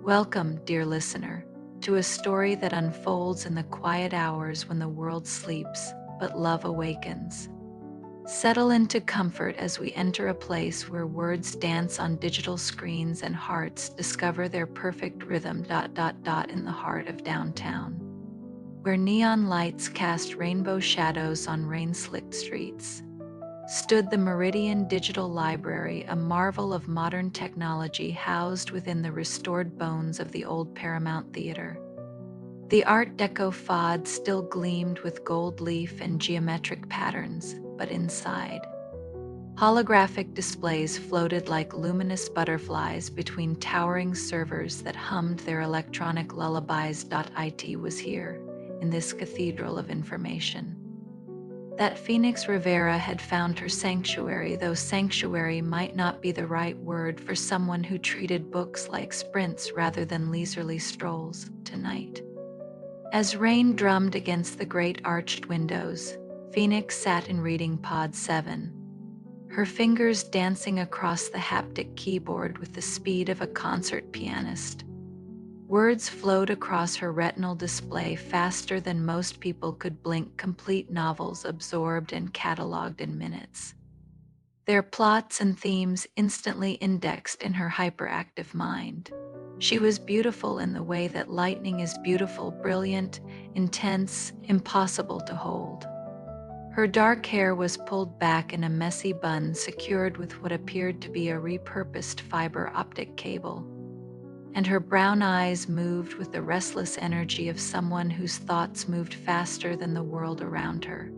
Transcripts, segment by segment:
Welcome, dear listener, to a story that unfolds in the quiet hours when the world sleeps, but love awakens. Settle into comfort as we enter a place where words dance on digital screens and hearts discover their perfect rhythm. In the heart of downtown, where neon lights cast rainbow shadows on rain-slicked streets, stood the Meridian Digital Library, a marvel of modern technology housed within the restored bones of the old Paramount Theater. The Art Deco facade still gleamed with gold leaf and geometric patterns, but inside, holographic displays floated like luminous butterflies between towering servers that hummed their electronic lullabies. It was here, in this cathedral of information, that Phoenix Rivera had found her sanctuary, though sanctuary might not be the right word for someone who treated books like sprints rather than leisurely strolls. Tonight, as rain drummed against the great arched windows, Phoenix sat in reading pod 7, her fingers dancing across the haptic keyboard with the speed of a concert pianist. Words flowed across her retinal display faster than most people could blink, complete novels absorbed and cataloged in minutes, their plots and themes instantly indexed in her hyperactive mind. She was beautiful in the way that lightning is beautiful, brilliant, intense, impossible to hold. Her dark hair was pulled back in a messy bun secured with what appeared to be a repurposed fiber optic cable, and her brown eyes moved with the restless energy of someone whose thoughts moved faster than the world around her.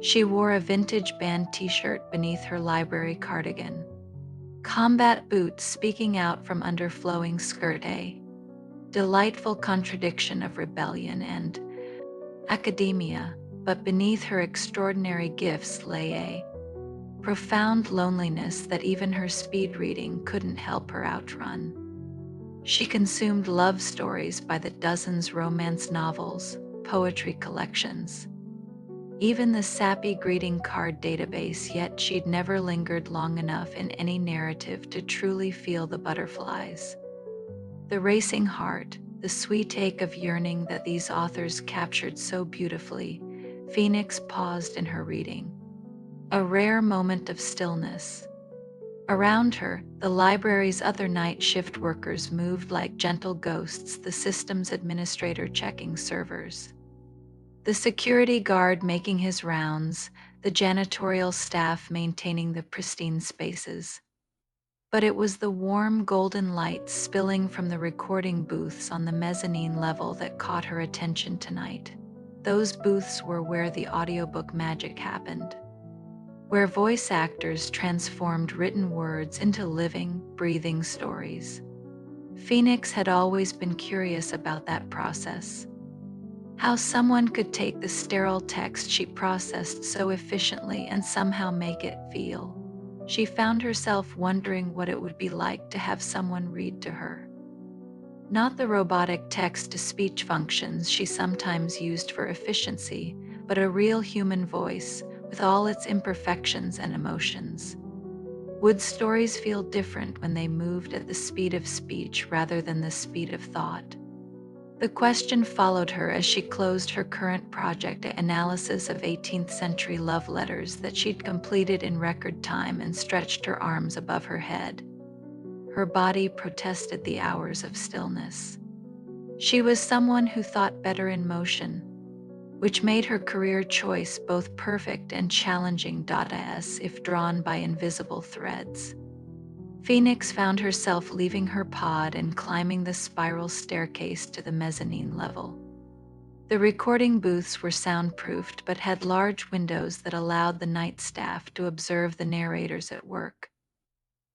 She wore a vintage band t-shirt beneath her library cardigan, combat boots speaking out from under flowing skirt, a delightful contradiction of rebellion and academia, but beneath her extraordinary gifts lay a profound loneliness that even her speed reading couldn't help her outrun. She consumed love stories by the dozens, romance novels, poetry collections, even the sappy greeting card database, yet she'd never lingered long enough in any narrative to truly feel the butterflies, the racing heart, the sweet ache of yearning that these authors captured so beautifully. Phoenix paused in her reading, a rare moment of stillness. Around her, the library's other night shift workers moved like gentle ghosts, the systems administrator checking servers, the security guard making his rounds, the janitorial staff maintaining the pristine spaces. But it was the warm golden light spilling from the recording booths on the mezzanine level that caught her attention tonight. Those booths were where the audiobook magic happened, where voice actors transformed written words into living, breathing stories. Phoenix had always been curious about that process, how someone could take the sterile text she processed so efficiently and somehow make it feel. She found herself wondering what it would be like to have someone read to her. Not the robotic text-to-speech functions she sometimes used for efficiency, but a real human voice with all its imperfections and emotions. Would stories feel different when they moved at the speed of speech rather than the speed of thought? The question followed her as she closed her current project, an analysis of 18th century love letters that she'd completed in record time, and stretched her arms above her head. Her body protested the hours of stillness. She was someone who thought better in motion, which made her career choice both perfect and challenging. As if drawn by invisible threads, Phoenix found herself leaving her pod and climbing the spiral staircase to the mezzanine level. The recording booths were soundproofed but had large windows that allowed the night staff to observe the narrators at work.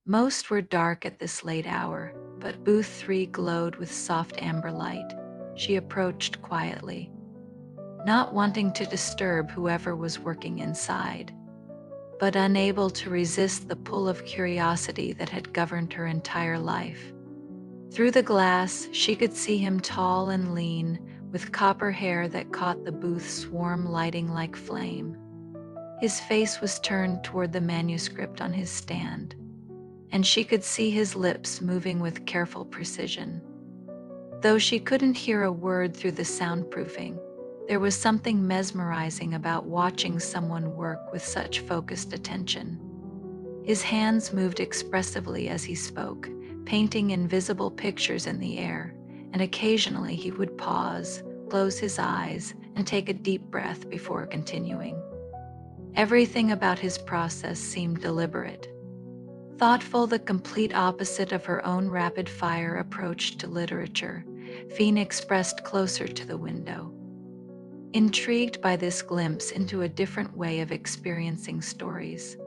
Most were dark at this late hour, but booth 3 glowed with soft amber light. She approached quietly, not wanting to disturb whoever was working inside, but unable to resist the pull of curiosity that had governed her entire life. Through the glass, she could see him, tall and lean, with copper hair that caught the booth's warm lighting like flame. His face was turned toward the manuscript on his stand, and she could see his lips moving with careful precision. Though she couldn't hear a word through the soundproofing, there was something mesmerizing about watching someone work with such focused attention. His hands moved expressively as he spoke, painting invisible pictures in the air, and occasionally he would pause, close his eyes, and take a deep breath before continuing. Everything about his process seemed deliberate. Thoughtful, the complete opposite of her own rapid-fire approach to literature, Phoenix pressed closer to the window. Intrigued by this glimpse into a different way of experiencing stories.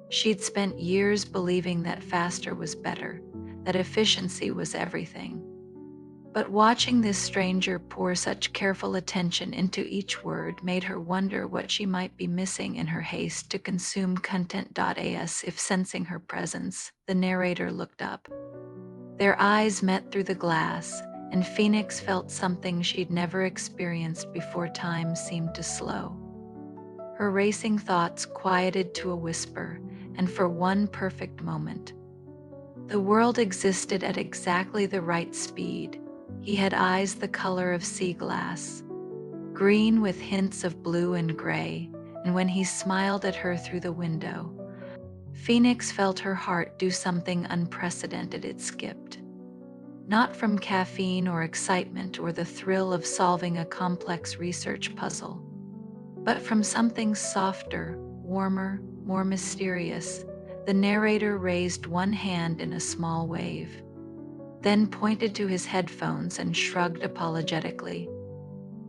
She'd spent years believing that faster was better, that efficiency was everything. But watching this stranger pour such careful attention into each word made her wonder what she might be missing in her haste to consume content. As if sensing her presence, the narrator looked up. Their eyes met through the glass, and Phoenix felt something she'd never experienced before. Time seemed to slow. Her racing thoughts quieted to a whisper, and for one perfect moment, the world existed at exactly the right speed. He had eyes the color of sea glass, green with hints of blue and gray, and when he smiled at her through the window, Phoenix felt her heart do something unprecedented. It skipped. Not from caffeine or excitement or the thrill of solving a complex research puzzle, but from something softer, warmer, more mysterious. The narrator raised one hand in a small wave, then pointed to his headphones and shrugged apologetically,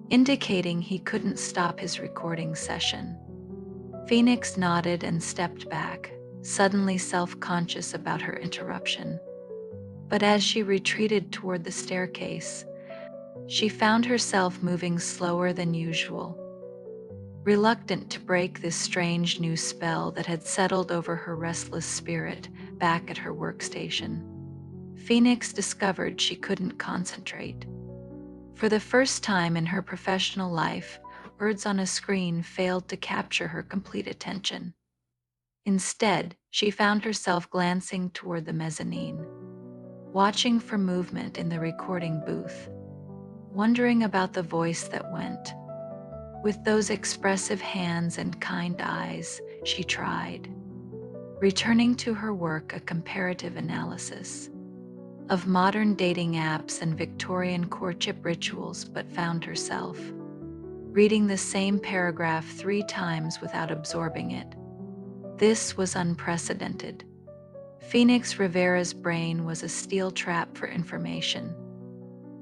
indicating he couldn't stop his recording session. Phoenix nodded and stepped back, suddenly self-conscious about her interruption. But as she retreated toward the staircase, she found herself moving slower than usual, reluctant to break this strange new spell that had settled over her restless spirit. Back at her workstation, Phoenix discovered she couldn't concentrate. For the first time in her professional life, words on a screen failed to capture her complete attention. Instead, she found herself glancing toward the mezzanine, watching for movement in the recording booth, wondering about the voice that went. With those expressive hands and kind eyes, she tried, returning to her work, a comparative analysis of modern dating apps and Victorian courtship rituals, but found herself reading the same paragraph 3 times without absorbing it. This was unprecedented. Phoenix Rivera's brain was a steel trap for information.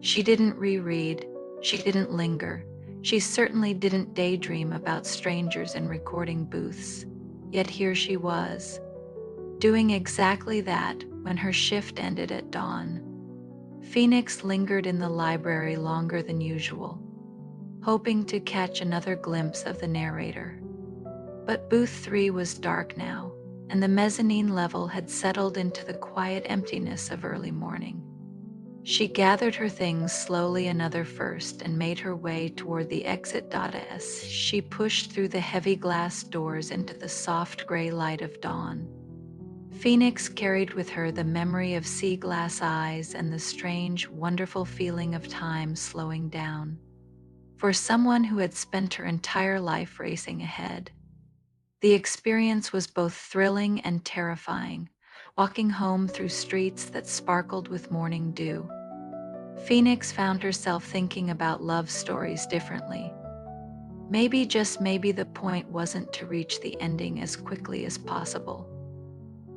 She didn't reread, she didn't linger, she certainly didn't daydream about strangers in recording booths. Yet here she was, doing exactly that when her shift ended at dawn. Phoenix lingered in the library longer than usual, hoping to catch another glimpse of the narrator. But booth 3 was dark now, and the mezzanine level had settled into the quiet emptiness of early morning. She gathered her things slowly, another first, and made her way toward the exit. As she pushed through the heavy glass doors into the soft gray light of dawn, Phoenix carried with her the memory of sea glass eyes and the strange, wonderful feeling of time slowing down. For someone who had spent her entire life racing ahead, the experience was both thrilling and terrifying. Walking home through streets that sparkled with morning dew, Phoenix found herself thinking about love stories differently. Maybe, just maybe, the point wasn't to reach the ending as quickly as possible.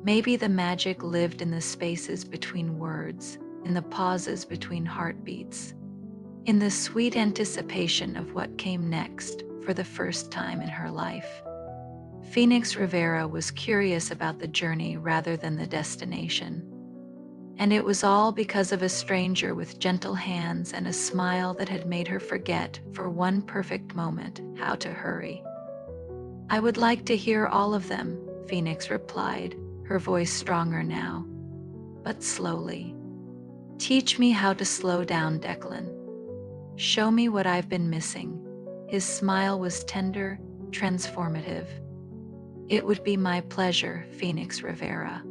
Maybe the magic lived in the spaces between words, in the pauses between heartbeats, in the sweet anticipation of what came next. For the first time in her life, Phoenix Rivera was curious about the journey rather than the destination. And it was all because of a stranger with gentle hands and a smile that had made her forget, for one perfect moment, how to hurry. "I would like to hear all of them," Phoenix replied, her voice stronger now, but slowly. "Teach me how to slow down, Declan. Show me what I've been missing." His smile was tender, transformative. "It would be my pleasure, Phoenix Rivera."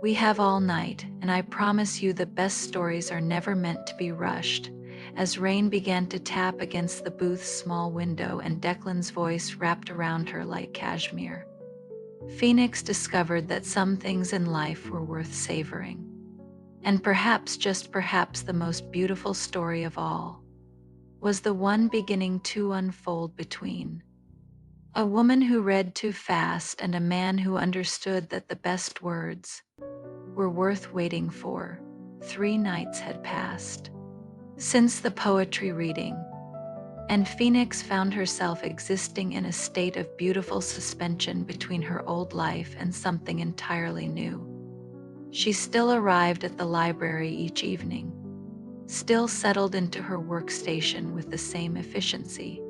We have all night, and I promise you the best stories are never meant to be rushed. As rain began to tap against the booth's small window and Declan's voice wrapped around her like cashmere, Phoenix discovered that some things in life were worth savoring. And perhaps, just perhaps, the most beautiful story of all was the one beginning to unfold between a woman who read too fast and a man who understood that the best words were worth waiting for. 3 nights had passed since the poetry reading, and Phoenix found herself existing in a state of beautiful suspension between her old life and something entirely new. She still arrived at the library each evening, still settled into her workstation with the same efficiency.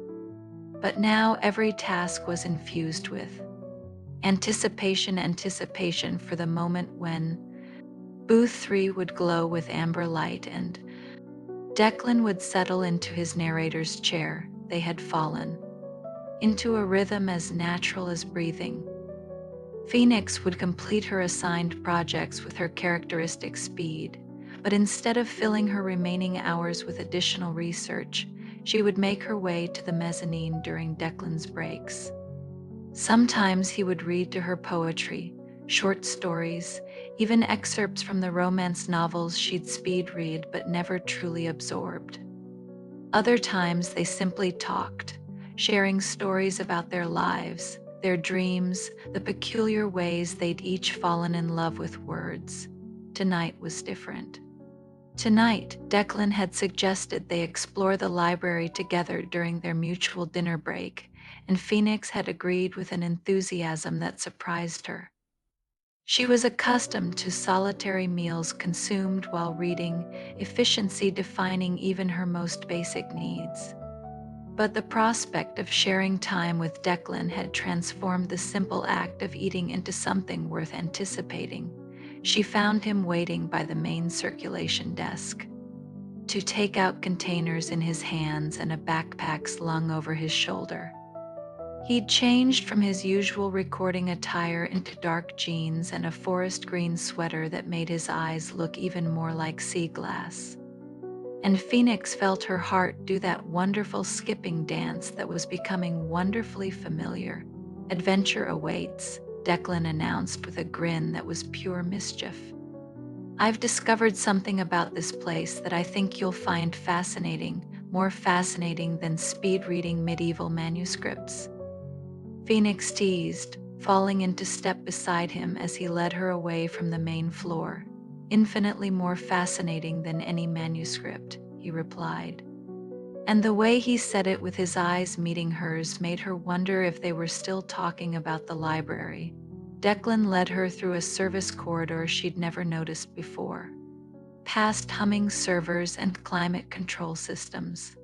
But now every task was infused with anticipation for the moment when Booth 3 would glow with amber light and Declan would settle into his narrator's chair. They had fallen into a rhythm as natural as breathing. Phoenix would complete her assigned projects with her characteristic speed, but instead of filling her remaining hours with additional research, she would make her way to the mezzanine during Declan's breaks. Sometimes he would read to her poetry, short stories, even excerpts from the romance novels she'd speed read but never truly absorbed. Other times they simply talked, sharing stories about their lives, their dreams, the peculiar ways they'd each fallen in love with words. Tonight was different. Tonight, Declan had suggested they explore the library together during their mutual dinner break, and Phoenix had agreed with an enthusiasm that surprised her. She was accustomed to solitary meals consumed while reading, efficiency defining even her most basic needs. But the prospect of sharing time with Declan had transformed the simple act of eating into something worth anticipating. She found him waiting by the main circulation desk, two takeout containers in his hands and a backpack slung over his shoulder. He'd changed from his usual recording attire into dark jeans and a forest green sweater that made his eyes look even more like sea glass. And Phoenix felt her heart do that wonderful skipping dance that was becoming wonderfully familiar. Adventure awaits, Declan announced with a grin that was pure mischief. I've discovered something about this place that I think you'll find fascinating, more fascinating than speed reading medieval manuscripts. Phoenix teased, falling into step beside him as he led her away from the main floor. Infinitely more fascinating than any manuscript, he replied. And the way he said it with his eyes meeting hers made her wonder if they were still talking about the library. Declan led her through a service corridor she'd never noticed before, past humming servers and climate control systems,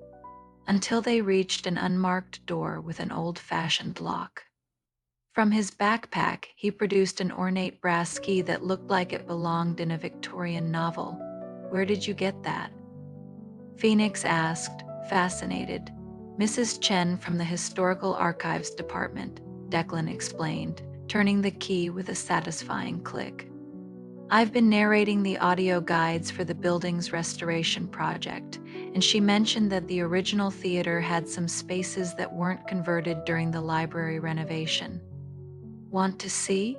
until they reached an unmarked door with an old-fashioned lock. From his backpack, he produced an ornate brass key that looked like it belonged in a Victorian novel. "Where did you get that?" Phoenix asked, fascinated. "Mrs. Chen from the Historical Archives Department," Declan explained, turning the key with a satisfying click. "I've been narrating the audio guides for the building's restoration project, and she mentioned that the original theater had some spaces that weren't converted during the library renovation. Want to see?"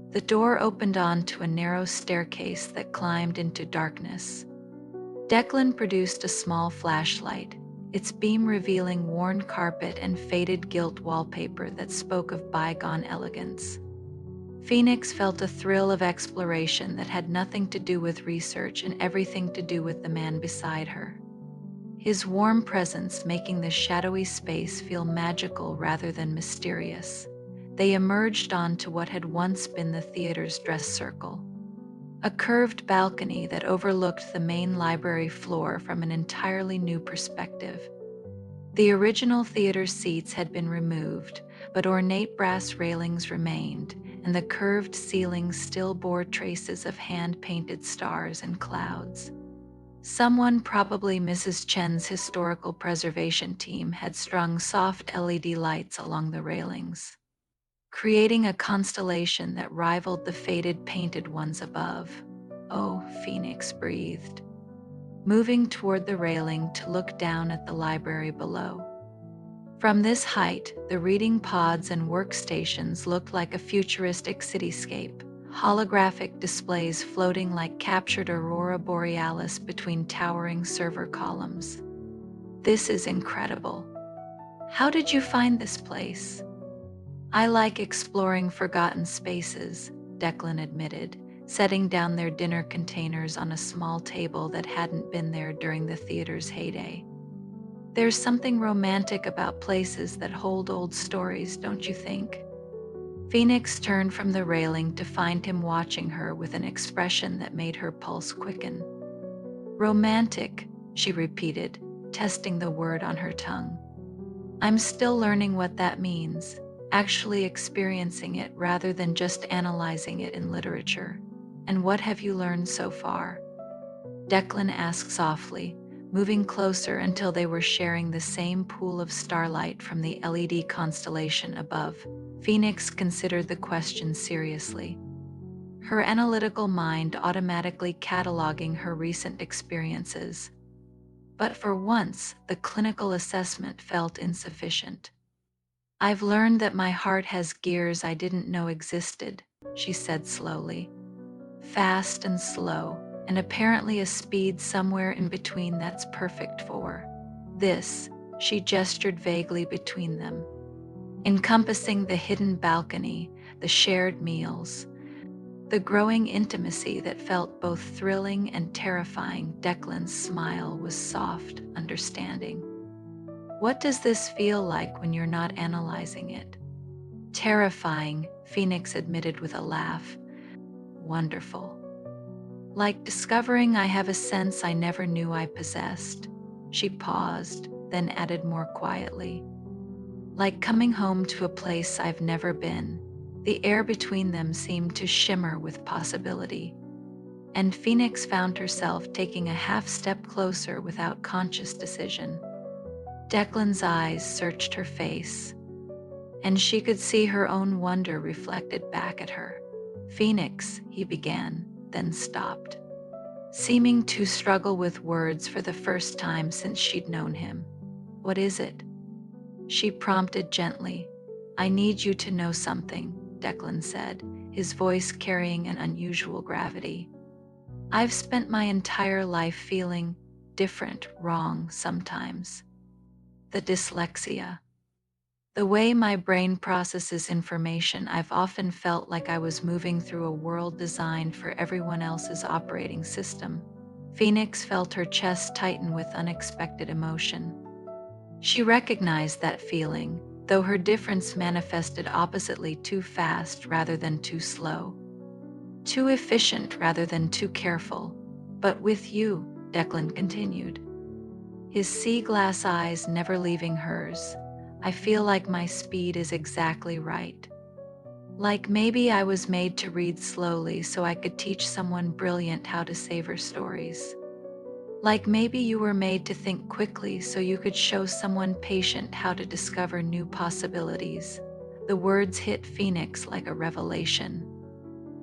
The door opened onto a narrow staircase that climbed into darkness. Declan produced a small flashlight, its beam revealing worn carpet and faded gilt wallpaper that spoke of bygone elegance. Phoenix felt a thrill of exploration that had nothing to do with research and everything to do with the man beside her, his warm presence making the shadowy space feel magical rather than mysterious. They emerged onto what had once been the theater's dress circle, a curved balcony that overlooked the main library floor from an entirely new perspective. The original theater seats had been removed, but ornate brass railings remained, and the curved ceiling still bore traces of hand-painted stars and clouds. Someone, probably Mrs. Chen's historical preservation team, had strung soft LED lights along the railings, creating a constellation that rivaled the faded painted ones above. Oh, Phoenix breathed, moving toward the railing to look down at the library below. From this height, the reading pods and workstations looked like a futuristic cityscape, holographic displays floating like captured aurora borealis between towering server columns. This is incredible. How did you find this place? I like exploring forgotten spaces, Declan admitted, setting down their dinner containers on a small table that hadn't been there during the theater's heyday. There's something romantic about places that hold old stories, don't you think? Phoenix turned from the railing to find him watching her with an expression that made her pulse quicken. Romantic, she repeated, testing the word on her tongue. I'm still learning what that means, actually experiencing it rather than just analyzing it in literature. And what have you learned so far? Declan asked softly, moving closer until they were sharing the same pool of starlight from the LED constellation above. Phoenix considered the question seriously, her analytical mind automatically cataloging her recent experiences. But for once, the clinical assessment felt insufficient. I've learned that my heart has gears I didn't know existed, she said slowly. Fast and slow, and apparently a speed somewhere in between that's perfect for this. She gestured vaguely between them, encompassing the hidden balcony, the shared meals, the growing intimacy that felt both thrilling and terrifying. Declan's smile was soft, understanding. What does this feel like when you're not analyzing it? Terrifying, Phoenix admitted with a laugh. Wonderful. Like discovering I have a sense I never knew I possessed. She paused, then added more quietly. Like coming home to a place I've never been. The air between them seemed to shimmer with possibility. And Phoenix found herself taking a half step closer without conscious decision. Declan's eyes searched her face, and she could see her own wonder reflected back at her. Phoenix, he began, then stopped, seeming to struggle with words for the first time since she'd known him. What is it? She prompted gently. I need you to know something, Declan said, his voice carrying an unusual gravity. I've spent my entire life feeling different, wrong sometimes. The dyslexia. The way my brain processes information, I've often felt like I was moving through a world designed for everyone else's operating system. Phoenix felt her chest tighten with unexpected emotion. She recognized that feeling, though her difference manifested oppositely: too fast rather than too slow, too efficient rather than too careful. But with you, Declan continued, his sea glass eyes never leaving hers, I feel like my speed is exactly right. Like maybe I was made to read slowly so I could teach someone brilliant how to savor stories. Like maybe you were made to think quickly so you could show someone patient how to discover new possibilities. The words hit Phoenix like a revelation.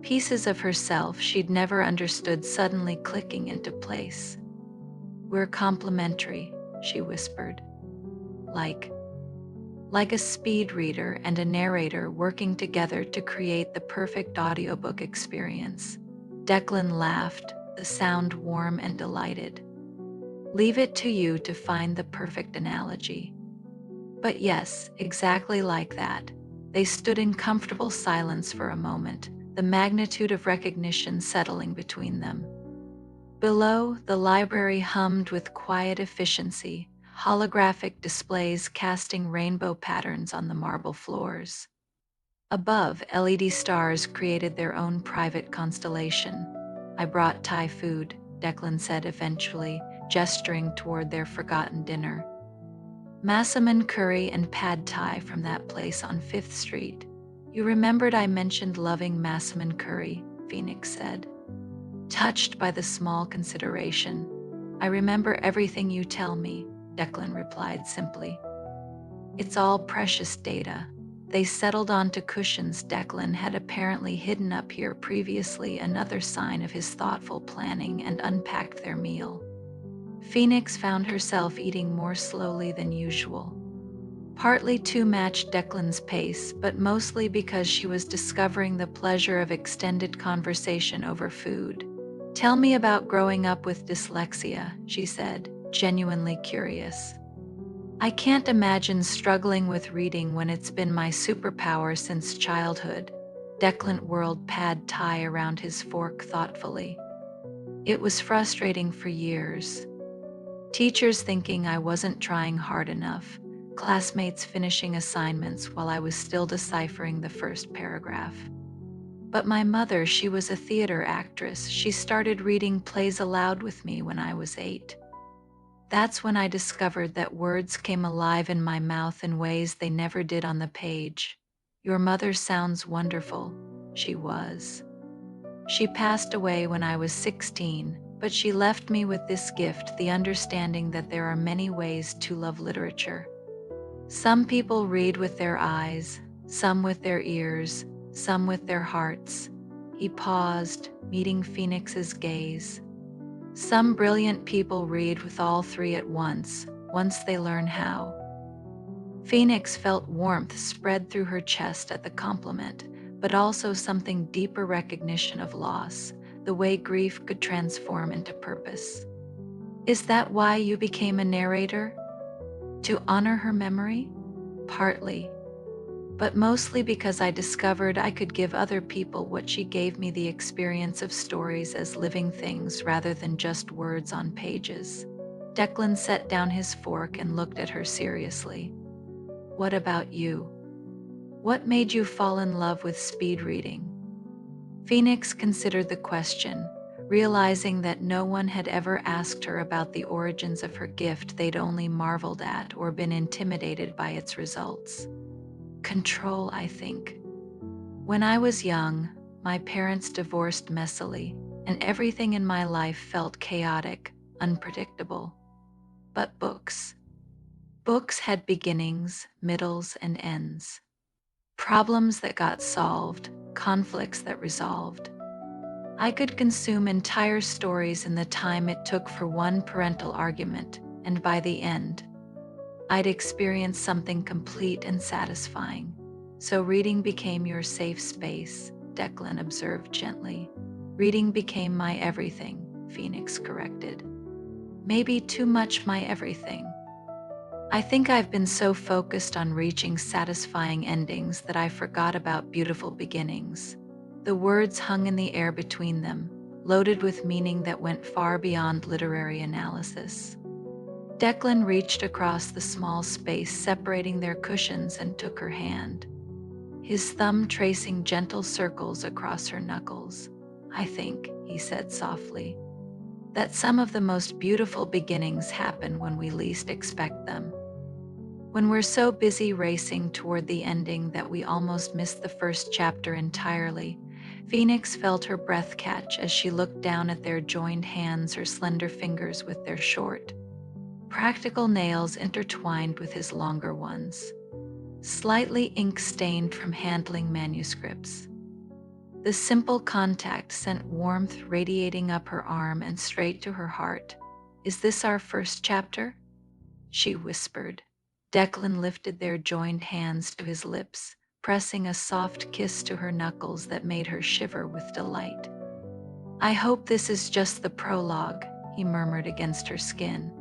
Pieces of herself she'd never understood suddenly clicking into place. We're complementary, she whispered. Like a speed reader and a narrator working together to create the perfect audiobook experience. Declan laughed, the sound warm and delighted. Leave it to you to find the perfect analogy. But yes, exactly like that. They stood in comfortable silence for a moment, the magnitude of recognition settling between them. Below, the library hummed with quiet efficiency, holographic displays casting rainbow patterns on the marble floors. Above, LED stars created their own private constellation. I brought Thai food, Declan said eventually, gesturing toward their forgotten dinner. Massaman curry and pad thai from that place on 5th Street. You remembered I mentioned loving Massaman curry, Phoenix said. Touched by the small consideration. I remember everything you tell me, Declan replied simply. It's all precious data. They settled onto cushions Declan had apparently hidden up here previously, another sign of his thoughtful planning, and unpacked their meal. Phoenix found herself eating more slowly than usual, partly to match Declan's pace, but mostly because she was discovering the pleasure of extended conversation over food. "Tell me about growing up with dyslexia," she said, genuinely curious. "I can't imagine struggling with reading when it's been my superpower since childhood." Declan whirled pad thai around his fork thoughtfully. "It was frustrating for years. Teachers thinking I wasn't trying hard enough, classmates finishing assignments while I was still deciphering the first paragraph. But my mother, she was a theater actress. She started reading plays aloud with me when I was 8. That's when I discovered that words came alive in my mouth in ways they never did on the page. Your mother sounds wonderful." She was. "She passed away when I was 16, but she left me with this gift, the understanding that there are many ways to love literature. Some people read with their eyes, some with their ears, some with their hearts." He paused, meeting Phoenix's gaze. "Some brilliant people read with all three at once they learn how." Phoenix felt warmth spread through her chest at the compliment, but also something deeper, recognition of loss, the way grief could transform into purpose. "Is that why you became a narrator? To honor her memory?" "Partly, but mostly because I discovered I could give other people what she gave me, the experience of stories as living things rather than just words on pages." Declan set down his fork and looked at her seriously. "What about you? What made you fall in love with speed reading?" Phoenix considered the question, realizing that no one had ever asked her about the origins of her gift. They'd only marveled at or been intimidated by its results. "Control, I think. When I was young, my parents divorced messily, and everything in my life felt chaotic, unpredictable. But books had beginnings, middles, and ends. Problems that got solved, conflicts that resolved. I could consume entire stories in the time it took for one parental argument, and by the end, I'd experience something complete and satisfying. So reading became your safe space," Declan observed gently. "Reading became my everything," Phoenix corrected. "Maybe too much my everything. I think I've been so focused on reaching satisfying endings that I forgot about beautiful beginnings." The words hung in the air between them, loaded with meaning that went far beyond literary analysis. Declan reached across the small space separating their cushions and took her hand, his thumb tracing gentle circles across her knuckles. "I think," he said softly, "that some of the most beautiful beginnings happen when we least expect them. When we're so busy racing toward the ending that we almost miss the first chapter entirely." Phoenix felt her breath catch as she looked down at their joined hands, her slender fingers with their short, practical nails intertwined with his longer ones, slightly ink-stained from handling manuscripts. The simple contact sent warmth radiating up her arm and straight to her heart. "Is this our first chapter?" she whispered. Declan lifted their joined hands to his lips, pressing a soft kiss to her knuckles that made her shiver with delight. "I hope this is just the prologue," he murmured against her skin.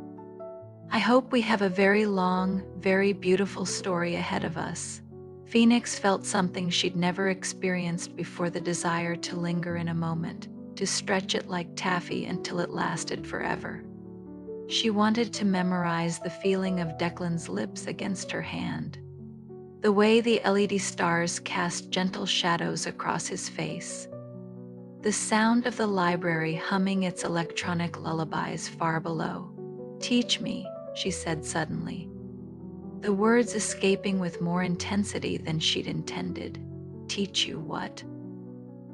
"I hope we have a very long, very beautiful story ahead of us." Phoenix felt something she'd never experienced before, the desire to linger in a moment, to stretch it like taffy until it lasted forever. She wanted to memorize the feeling of Declan's lips against her hand, the way the LED stars cast gentle shadows across his face, the sound of the library humming its electronic lullabies far below. "Teach me," she said suddenly, the words escaping with more intensity than she'd intended. "Teach you what?"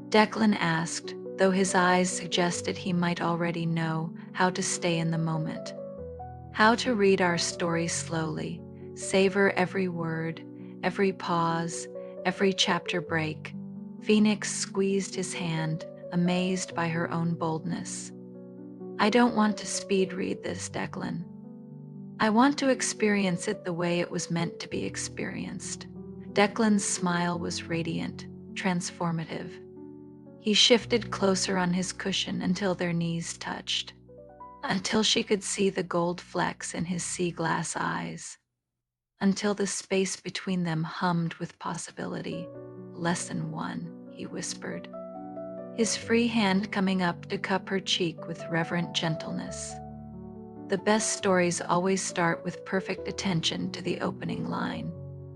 Declan asked, though his eyes suggested he might already know. "How to stay in the moment. How to read our story slowly, savor every word, Every pause, every chapter break, Phoenix squeezed his hand, amazed by her own boldness. I don't want to speed read this, Declan. I want to experience it the way it was meant to be experienced. Declan's smile was radiant, transformative. He shifted closer on his cushion until their knees touched, until she could see the gold flecks in his sea glass eyes, until the space between them hummed with possibility. Lesson 1, he whispered, his free hand coming up to cup her cheek with reverent gentleness. The best stories always start with perfect attention to the opening line.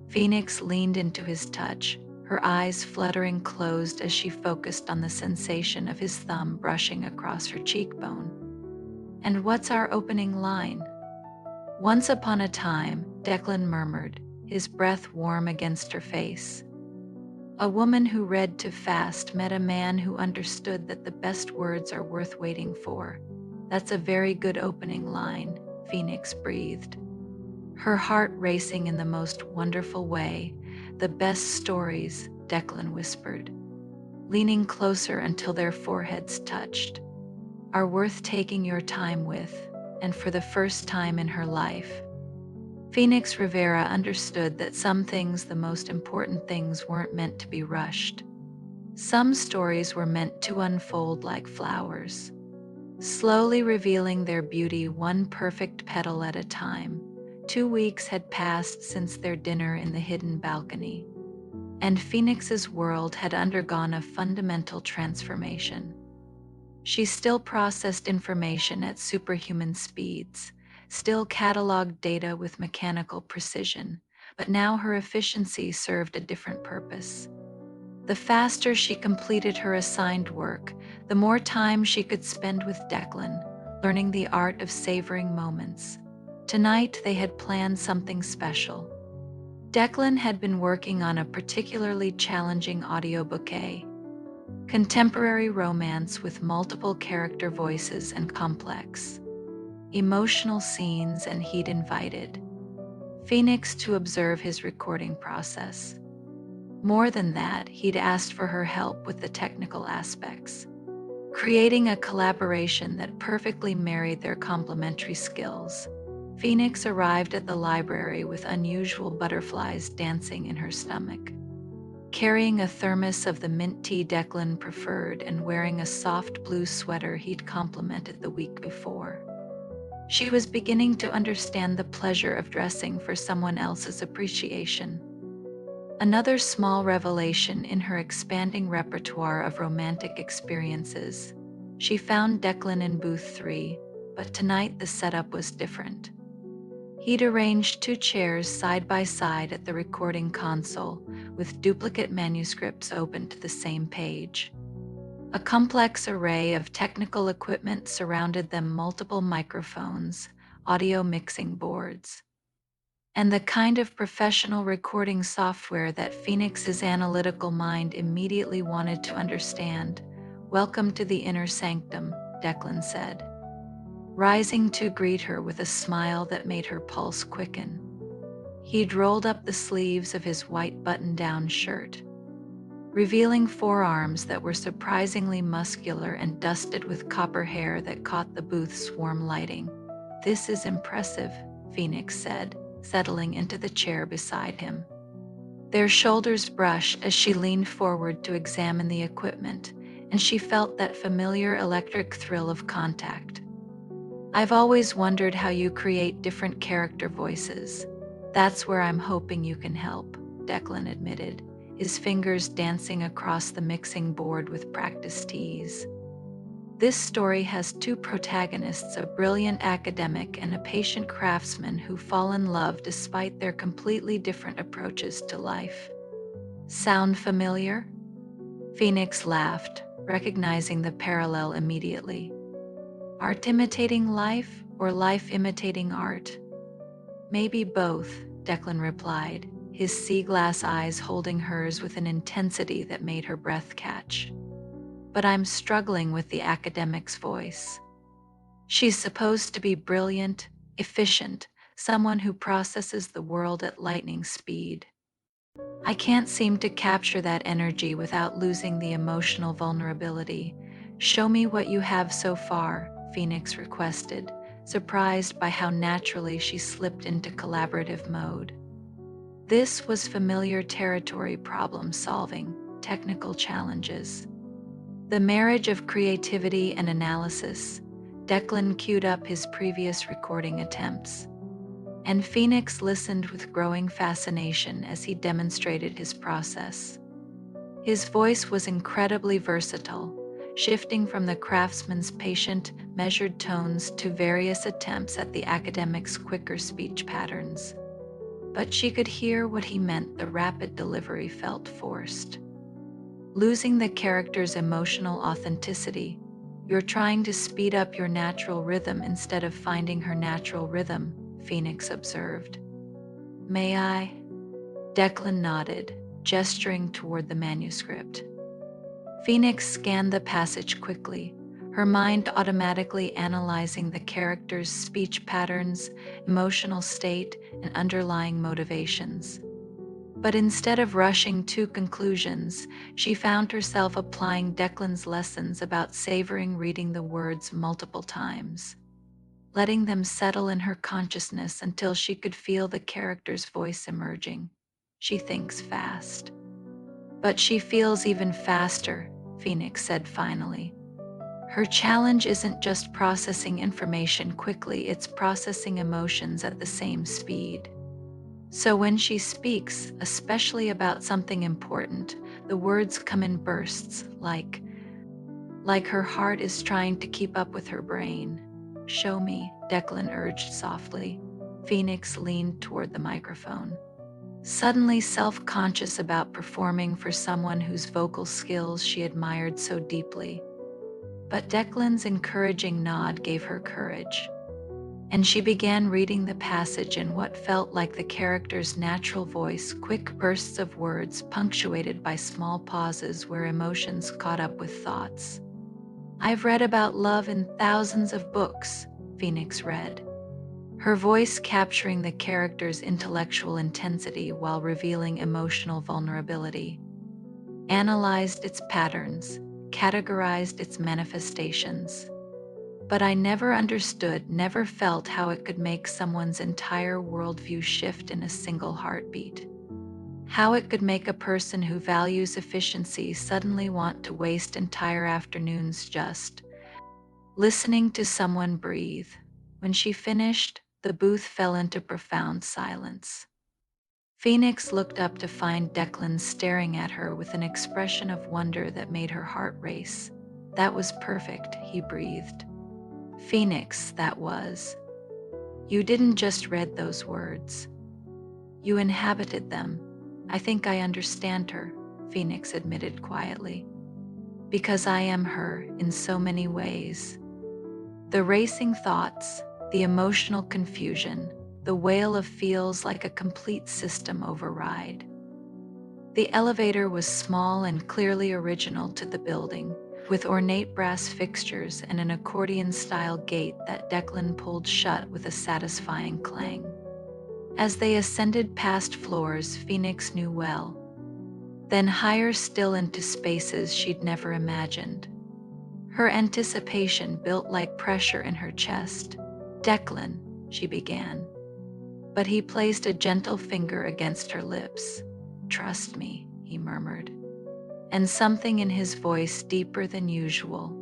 Phoenix leaned into his touch, her eyes fluttering closed as she focused on the sensation of his thumb brushing across her cheekbone. And what's our opening line? Once upon a time, Declan murmured, his breath warm against her face. A woman who read too fast met a man who understood that the best words are worth waiting for. That's a very good opening line, Phoenix breathed, her heart racing in the most wonderful way. The best stories, Declan whispered, leaning closer until their foreheads touched, are worth taking your time with. And for the first time in her life, Phoenix Rivera understood that some things, the most important things, weren't meant to be rushed. Some stories were meant to unfold like flowers, slowly revealing their beauty one perfect petal at a time. 2 weeks had passed since their dinner in the hidden balcony, and Phoenix's world had undergone a fundamental transformation. She still processed information at superhuman speeds, still cataloged data with mechanical precision, but now her efficiency served a different purpose. The faster she completed her assigned work, the more time she could spend with Declan, learning the art of savoring moments. Tonight they had planned something special. Declan had been working on a particularly challenging audiobook, contemporary romance with multiple character voices and complex, emotional scenes, and he'd invited Phoenix to observe his recording process. More than that, he'd asked for her help with the technical aspects, creating a collaboration that perfectly married their complementary skills. Phoenix arrived at the library with unusual butterflies dancing in her stomach, carrying a thermos of the mint tea Declan preferred and wearing a soft blue sweater he'd complimented the week before. She was beginning to understand the pleasure of dressing for someone else's appreciation. Another small revelation in her expanding repertoire of romantic experiences. She found Declan in booth 3, but tonight the setup was different. He'd arranged 2 chairs side by side at the recording console, with duplicate manuscripts open to the same page. A complex array of technical equipment surrounded them: multiple microphones, audio mixing boards, and the kind of professional recording software that Phoenix's analytical mind immediately wanted to understand. Welcome to the inner sanctum, Declan said, rising to greet her with a smile that made her pulse quicken. He'd rolled up the sleeves of his white button-down shirt, revealing forearms that were surprisingly muscular and dusted with copper hair that caught the booth's warm lighting. This is impressive, Phoenix said, settling into the chair beside him. Their shoulders brushed as she leaned forward to examine the equipment, and she felt that familiar electric thrill of contact. I've always wondered how you create different character voices. That's where I'm hoping you can help, Declan admitted, his fingers dancing across the mixing board with practiced ease. This story has 2 protagonists, a brilliant academic and a patient craftsman who fall in love despite their completely different approaches to life. Sound familiar? Phoenix laughed, recognizing the parallel immediately. Art imitating life, or life imitating art? Maybe both, Declan replied, his sea glass eyes holding hers with an intensity that made her breath catch. But I'm struggling with the academic's voice. She's supposed to be brilliant, efficient, someone who processes the world at lightning speed. I can't seem to capture that energy without losing the emotional vulnerability. Show me what you have so far, Phoenix requested, surprised by how naturally she slipped into collaborative mode. This was familiar territory: problem solving, technical challenges. The marriage of creativity and analysis. Declan queued up his previous recording attempts, and Phoenix listened with growing fascination as he demonstrated his process. His voice was incredibly versatile, shifting from the craftsman's patient, measured tones to various attempts at the academic's quicker speech patterns. But she could hear what he meant: the rapid delivery felt forced, losing the character's emotional authenticity. You're trying to speed up your natural rhythm instead of finding her natural rhythm, Phoenix observed. May I? Declan nodded, gesturing toward the manuscript. Phoenix scanned the passage quickly, her mind automatically analyzing the character's speech patterns, emotional state, and underlying motivations. But instead of rushing to conclusions, she found herself applying Declan's lessons about savoring reading the words multiple times, letting them settle in her consciousness until she could feel the character's voice emerging. She thinks fast, but she feels even faster, Phoenix said finally. Her challenge isn't just processing information quickly, it's processing emotions at the same speed. So when she speaks, especially about something important, the words come in bursts, like her heart is trying to keep up with her brain. Show me, Declan urged softly. Phoenix leaned toward the microphone, suddenly self-conscious about performing for someone whose vocal skills she admired so deeply. But Declan's encouraging nod gave her courage, and she began reading the passage in what felt like the character's natural voice: quick bursts of words punctuated by small pauses where emotions caught up with thoughts. I've read about love in thousands of books, Phoenix read, her voice capturing the character's intellectual intensity while revealing emotional vulnerability. Analyzed its patterns, categorized its manifestations. But I never understood, never felt how it could make someone's entire worldview shift in a single heartbeat. How it could make a person who values efficiency suddenly want to waste entire afternoons just listening to someone breathe. When she finished, the booth fell into profound silence. Phoenix looked up to find Declan staring at her with an expression of wonder that made her heart race. That was perfect, he breathed. Phoenix, that was. You didn't just read those words. You inhabited them. I think I understand her, Phoenix admitted quietly. Because I am her in so many ways. The racing thoughts, the emotional confusion, the wail of feels like a complete system override. The elevator was small and clearly original to the building, with ornate brass fixtures and an accordion-style gate that Declan pulled shut with a satisfying clang. As they ascended past floors Phoenix knew well, then higher still into spaces she'd never imagined. Her anticipation built like pressure in her chest. Declan, she began, but he placed a gentle finger against her lips. Trust me, he murmured, and something in his voice deeper than usual,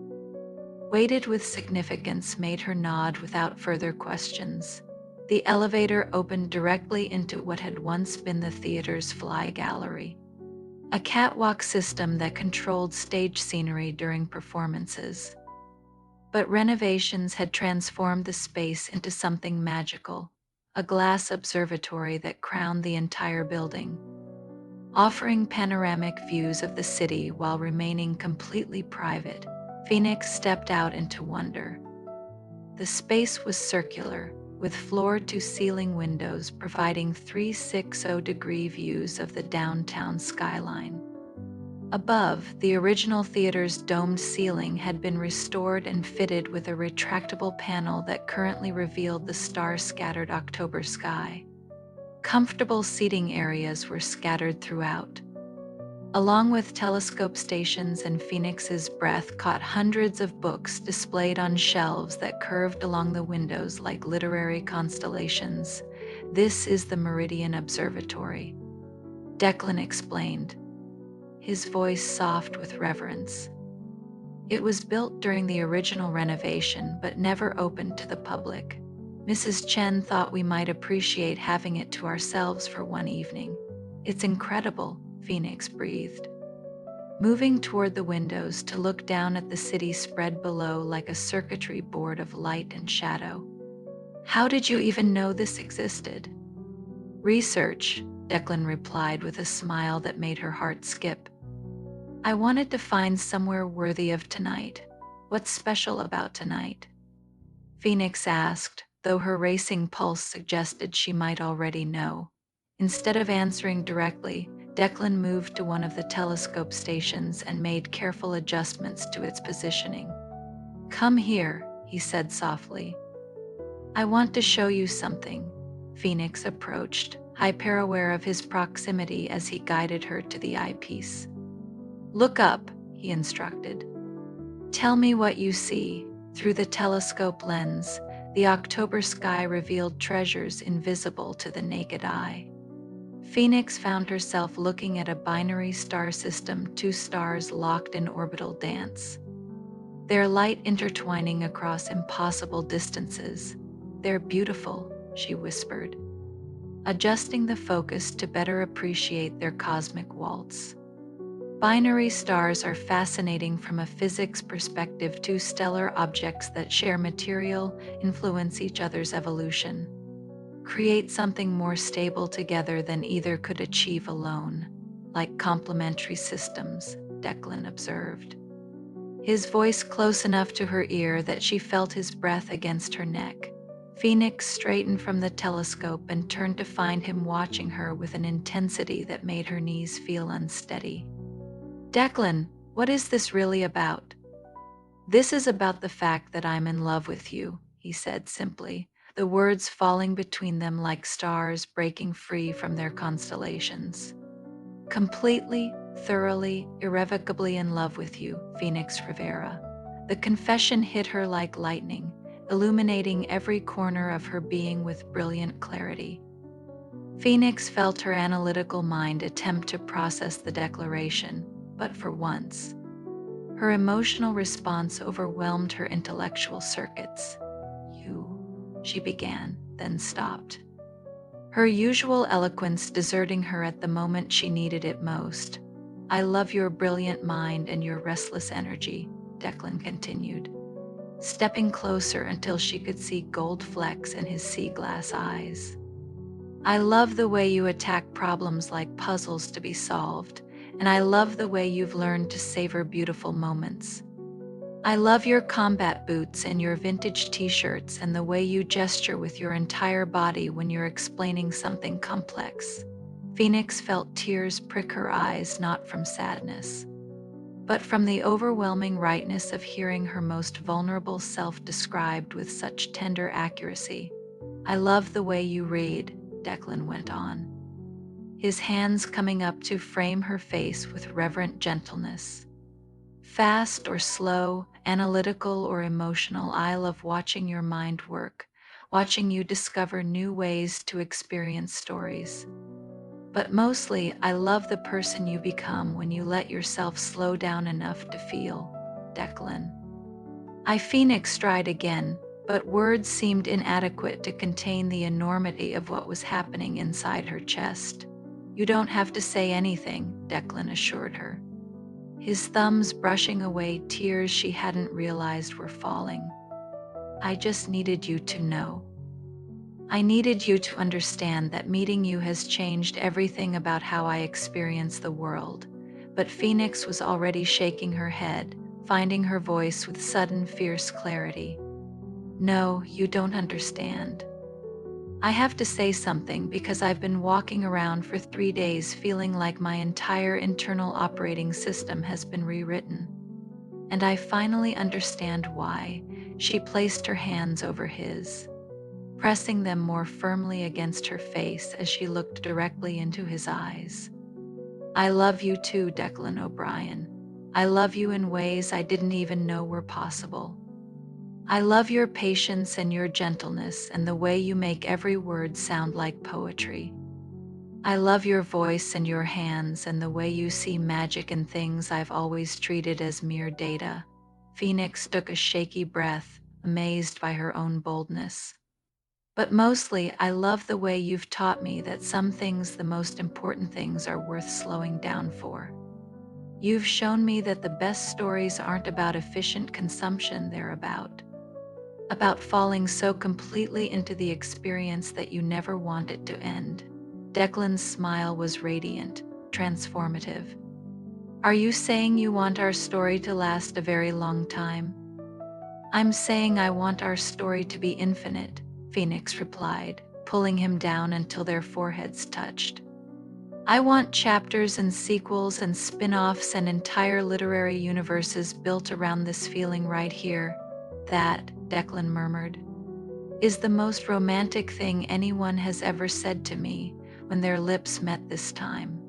weighted with significance, made her nod without further questions. The elevator opened directly into what had once been the theater's fly gallery, a catwalk system that controlled stage scenery during performances. But renovations had transformed the space into something magical, a glass observatory that crowned the entire building, offering panoramic views of the city while remaining completely private. Phoenix stepped out into wonder. The space was circular, with floor-to-ceiling windows providing 360-degree views of the downtown skyline. Above, the original theater's domed ceiling had been restored and fitted with a retractable panel that currently revealed the star-scattered October sky. Comfortable seating areas were scattered throughout. Along with telescope stations and Phoenix's breath caught hundreds of books displayed on shelves that curved along the windows like literary constellations. This is the Meridian Observatory, Declan explained, his voice soft with reverence. It was built during the original renovation but never opened to the public. Mrs. Chen thought we might appreciate having it to ourselves for one evening. It's incredible, Phoenix breathed, moving toward the windows to look down at the city spread below like a circuitry board of light and shadow. How did you even know this existed? Research, Declan replied with a smile that made her heart skip. I wanted to find somewhere worthy of tonight. What's special about tonight? Phoenix asked, though her racing pulse suggested she might already know. Instead of answering directly, Declan moved to one of the telescope stations and made careful adjustments to its positioning. Come here, he said softly. I want to show you something. Phoenix approached, hyper-aware of his proximity as he guided her to the eyepiece. Look up, he instructed. Tell me what you see. Through the telescope lens, the October sky revealed treasures invisible to the naked eye. Phoenix found herself looking at a binary star system, two stars locked in orbital dance. Their light intertwining across impossible distances. They're beautiful, she whispered, adjusting the focus to better appreciate their cosmic waltz. Binary stars are fascinating from a physics perspective. Two stellar objects that share material, influence each other's evolution, create something more stable together than either could achieve alone, like complementary systems, Declan observed, his voice close enough to her ear that she felt his breath against her neck. Phoenix straightened from the telescope and turned to find him watching her with an intensity that made her knees feel unsteady. Declan, what is this really about? This is about the fact that I'm in love with you, he said simply, the words falling between them like stars breaking free from their constellations. Completely, thoroughly, irrevocably in love with you, Phoenix Rivera. The confession hit her like lightning, illuminating every corner of her being with brilliant clarity. Phoenix felt her analytical mind attempt to process the declaration, but for once, her emotional response overwhelmed her intellectual circuits. She began, then stopped, her usual eloquence deserting her at the moment she needed it most. I love your brilliant mind and your restless energy, Declan continued, stepping closer until she could see gold flecks in his sea glass eyes. I love the way you attack problems like puzzles to be solved, and I love the way you've learned to savor beautiful moments. I love your combat boots and your vintage t-shirts and the way you gesture with your entire body when you're explaining something complex. Phoenix felt tears prick her eyes, not from sadness, but from the overwhelming rightness of hearing her most vulnerable self described with such tender accuracy. I love the way you read, Declan went on, his hands coming up to frame her face with reverent gentleness. Fast or slow, analytical or emotional, I love watching your mind work, watching you discover new ways to experience stories. But mostly, I love the person you become when you let yourself slow down enough to feel, Declan. I Phoenix tried again, but words seemed inadequate to contain the enormity of what was happening inside her chest. You don't have to say anything, Declan assured her, his thumbs brushing away tears she hadn't realized were falling. I just needed you to know. I needed you to understand that meeting you has changed everything about how I experience the world. But Phoenix was already shaking her head, finding her voice with sudden fierce clarity. No, you don't understand. I have to say something because I've been walking around for 3 days feeling like my entire internal operating system has been rewritten. And I finally understand why. She placed her hands over his. pressing them more firmly against her face as she looked directly into his eyes. I love you too, Declan O'Brien. I love you in ways I didn't even know were possible. I love your patience and your gentleness and the way you make every word sound like poetry. I love your voice and your hands and the way you see magic in things I've always treated as mere data. Phoenix took a shaky breath, amazed by her own boldness. But mostly, I love the way you've taught me that some things, the most important things, are worth slowing down for. You've shown me that the best stories aren't about efficient consumption, they're about falling so completely into the experience that you never want it to end. Declan's smile was radiant, transformative. Are you saying you want our story to last a very long time? I'm saying I want our story to be infinite, Phoenix replied, pulling him down until their foreheads touched. I want chapters and sequels and spin-offs and entire literary universes built around this feeling right here. That, Declan murmured, is the most romantic thing anyone has ever said to me when their lips met this time.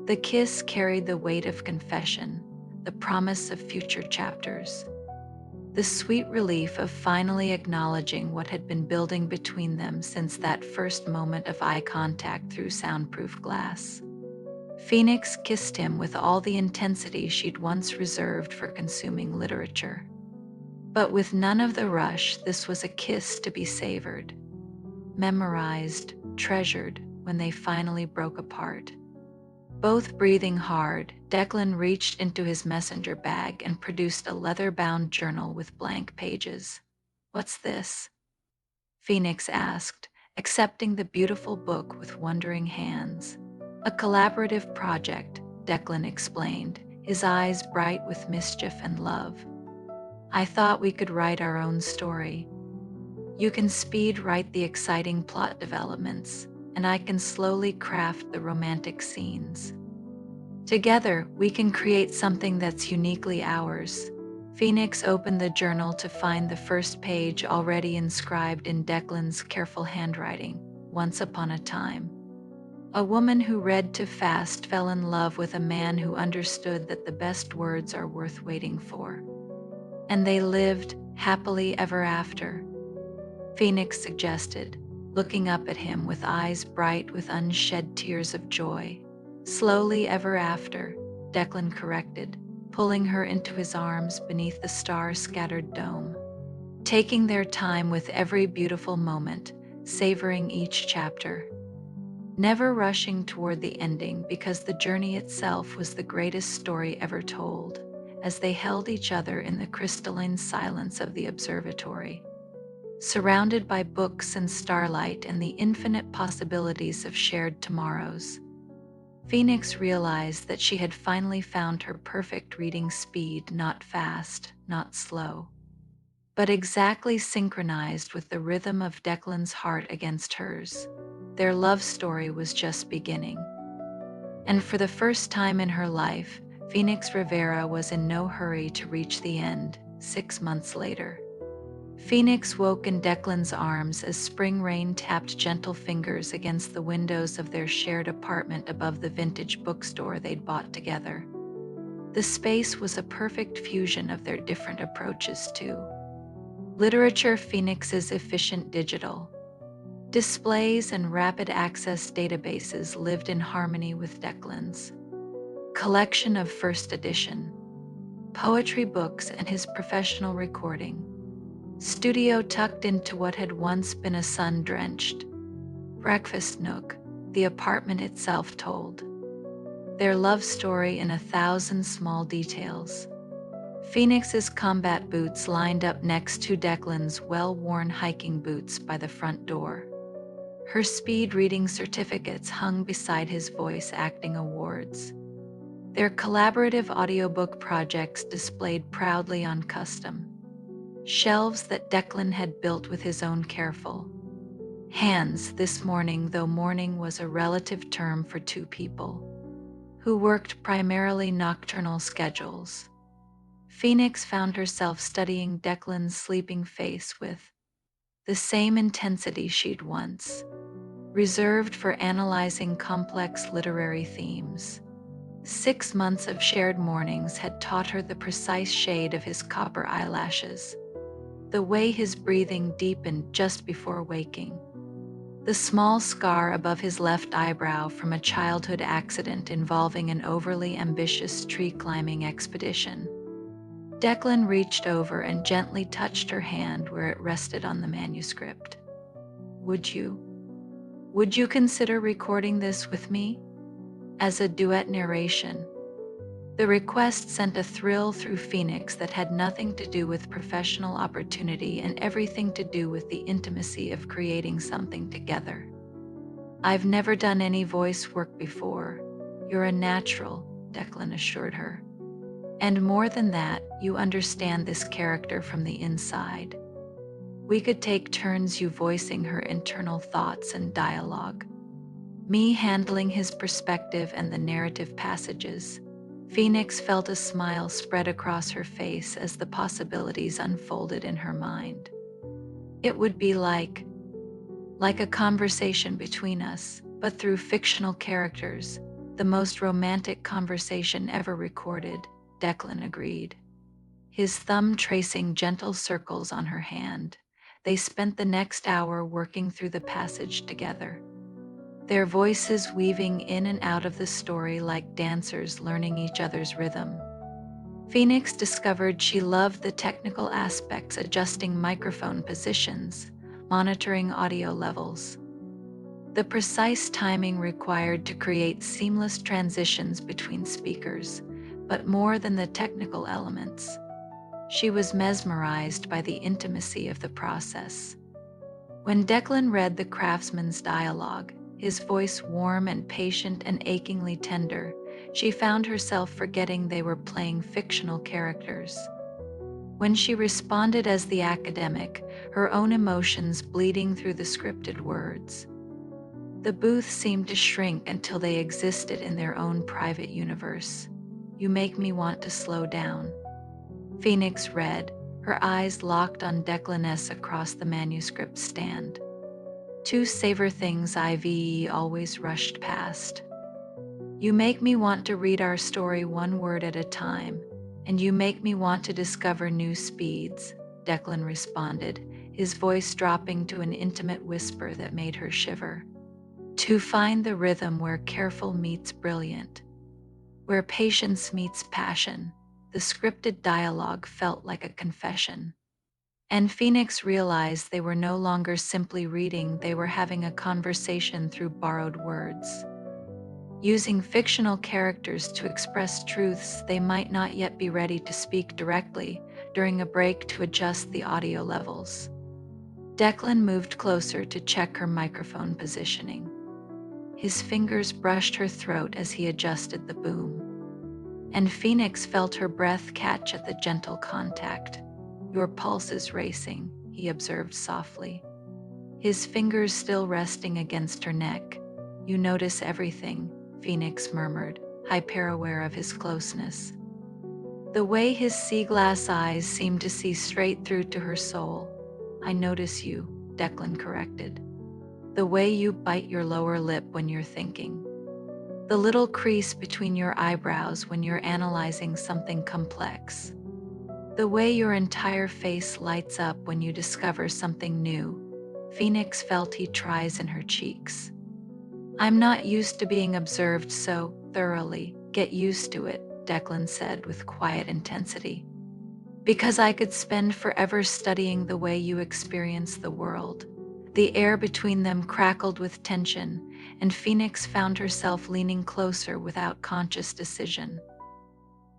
The kiss carried the weight of confession, the promise of future chapters, the sweet relief of finally acknowledging what had been building between them since that first moment of eye contact through soundproof glass. Phoenix kissed him with all the intensity she'd once reserved for consuming literature. But with none of the rush, this was a kiss to be savored, memorized, treasured when they finally broke apart. Both breathing hard, Declan reached into his messenger bag and produced a leather-bound journal with blank pages. What's this? Phoenix asked, accepting the beautiful book with wondering hands. A collaborative project, Declan explained, his eyes bright with mischief and love. I thought we could write our own story. You can speed write the exciting plot developments, and I can slowly craft the romantic scenes. Together, we can create something that's uniquely ours. Phoenix opened the journal to find the first page already inscribed in Declan's careful handwriting. Once upon a time, a woman who read too fast fell in love with a man who understood that the best words are worth waiting for. And they lived happily ever after, Phoenix suggested, looking up at him with eyes bright with unshed tears of joy. Slowly ever after, Declan corrected, pulling her into his arms beneath the star-scattered dome. Taking their time with every beautiful moment, savoring each chapter. Never rushing toward the ending because the journey itself was the greatest story ever told, as they held each other in the crystalline silence of the observatory. Surrounded by books and starlight and the infinite possibilities of shared tomorrows, Phoenix realized that she had finally found her perfect reading speed, not fast, not slow, but exactly synchronized with the rhythm of Declan's heart against hers. Their love story was just beginning. And for the first time in her life, Phoenix Rivera was in no hurry to reach the end. 6 months later, Phoenix woke in Declan's arms as spring rain tapped gentle fingers against the windows of their shared apartment above the vintage bookstore they'd bought together. The space was a perfect fusion of their different approaches to literature. Phoenix's efficient digital displays and rapid access databases lived in harmony with Declan's collection of first edition poetry books and his professional recording studio tucked into what had once been a sun-drenched breakfast nook. The apartment itself told their love story in 1,000 small details. Phoenix's combat boots lined up next to Declan's well-worn hiking boots by the front door. Her speed reading certificates hung beside his voice acting awards. Their collaborative audiobook projects displayed proudly on custom shelves that Declan had built with his own careful hands this morning, though morning was a relative term for two people who worked primarily nocturnal schedules. Phoenix found herself studying Declan's sleeping face with the same intensity she'd once reserved for analyzing complex literary themes. 6 months of shared mornings had taught her the precise shade of his copper eyelashes, the way his breathing deepened just before waking, the small scar above his left eyebrow from a childhood accident involving an overly ambitious tree-climbing expedition. Declan reached over and gently touched her hand where it rested on the manuscript. Would you? Would you consider recording this with me? As a duet narration. The request sent a thrill through Phoenix that had nothing to do with professional opportunity and everything to do with the intimacy of creating something together. I've never done any voice work before. You're a natural, Declan assured her. And more than that, you understand this character from the inside. We could take turns you voicing her internal thoughts and dialogue, me handling his perspective and the narrative passages. Phoenix felt a smile spread across her face as the possibilities unfolded in her mind. It would be like a conversation between us, but through fictional characters, the most romantic conversation ever recorded, Declan agreed, his thumb tracing gentle circles on her hand. They spent the next hour working through the passage together, their voices weaving in and out of the story like dancers learning each other's rhythm. Phoenix discovered she loved the technical aspects, adjusting microphone positions, monitoring audio levels, the precise timing required to create seamless transitions between speakers. But more than the technical elements, she was mesmerized by the intimacy of the process. When Declan read the craftsman's dialogue, his voice warm and patient and achingly tender, she found herself forgetting they were playing fictional characters. When she responded as the academic, her own emotions bleeding through the scripted words, the booth seemed to shrink until they existed in their own private universe. You make me want to slow down. Phoenix read, her eyes locked on Declan across the manuscript stand. Two savor things I've always rushed past. You make me want to read our story one word at a time, and you make me want to discover new speeds, Declan responded, his voice dropping to an intimate whisper that made her shiver. To find the rhythm where careful meets brilliant, where patience meets passion, the scripted dialogue felt like a confession. And Phoenix realized they were no longer simply reading, they were having a conversation through borrowed words, using fictional characters to express truths they might not yet be ready to speak directly. During a break to adjust the audio levels, Declan moved closer to check her microphone positioning. His fingers brushed her throat as he adjusted the boom, and Phoenix felt her breath catch at the gentle contact. Your pulse is racing, he observed softly, his fingers still resting against her neck. You notice everything, Phoenix murmured, hyper-aware of his closeness. The way his sea-glass eyes seemed to see straight through to her soul. I notice you, Declan corrected. The way you bite your lower lip when you're thinking. The little crease between your eyebrows when you're analyzing something complex. The way your entire face lights up when you discover something new. Phoenix felt heat rise in her cheeks. I'm not used to being observed so thoroughly. Get used to it, Declan said with quiet intensity. Because I could spend forever studying the way you experience the world. The air between them crackled with tension, and Phoenix found herself leaning closer without conscious decision.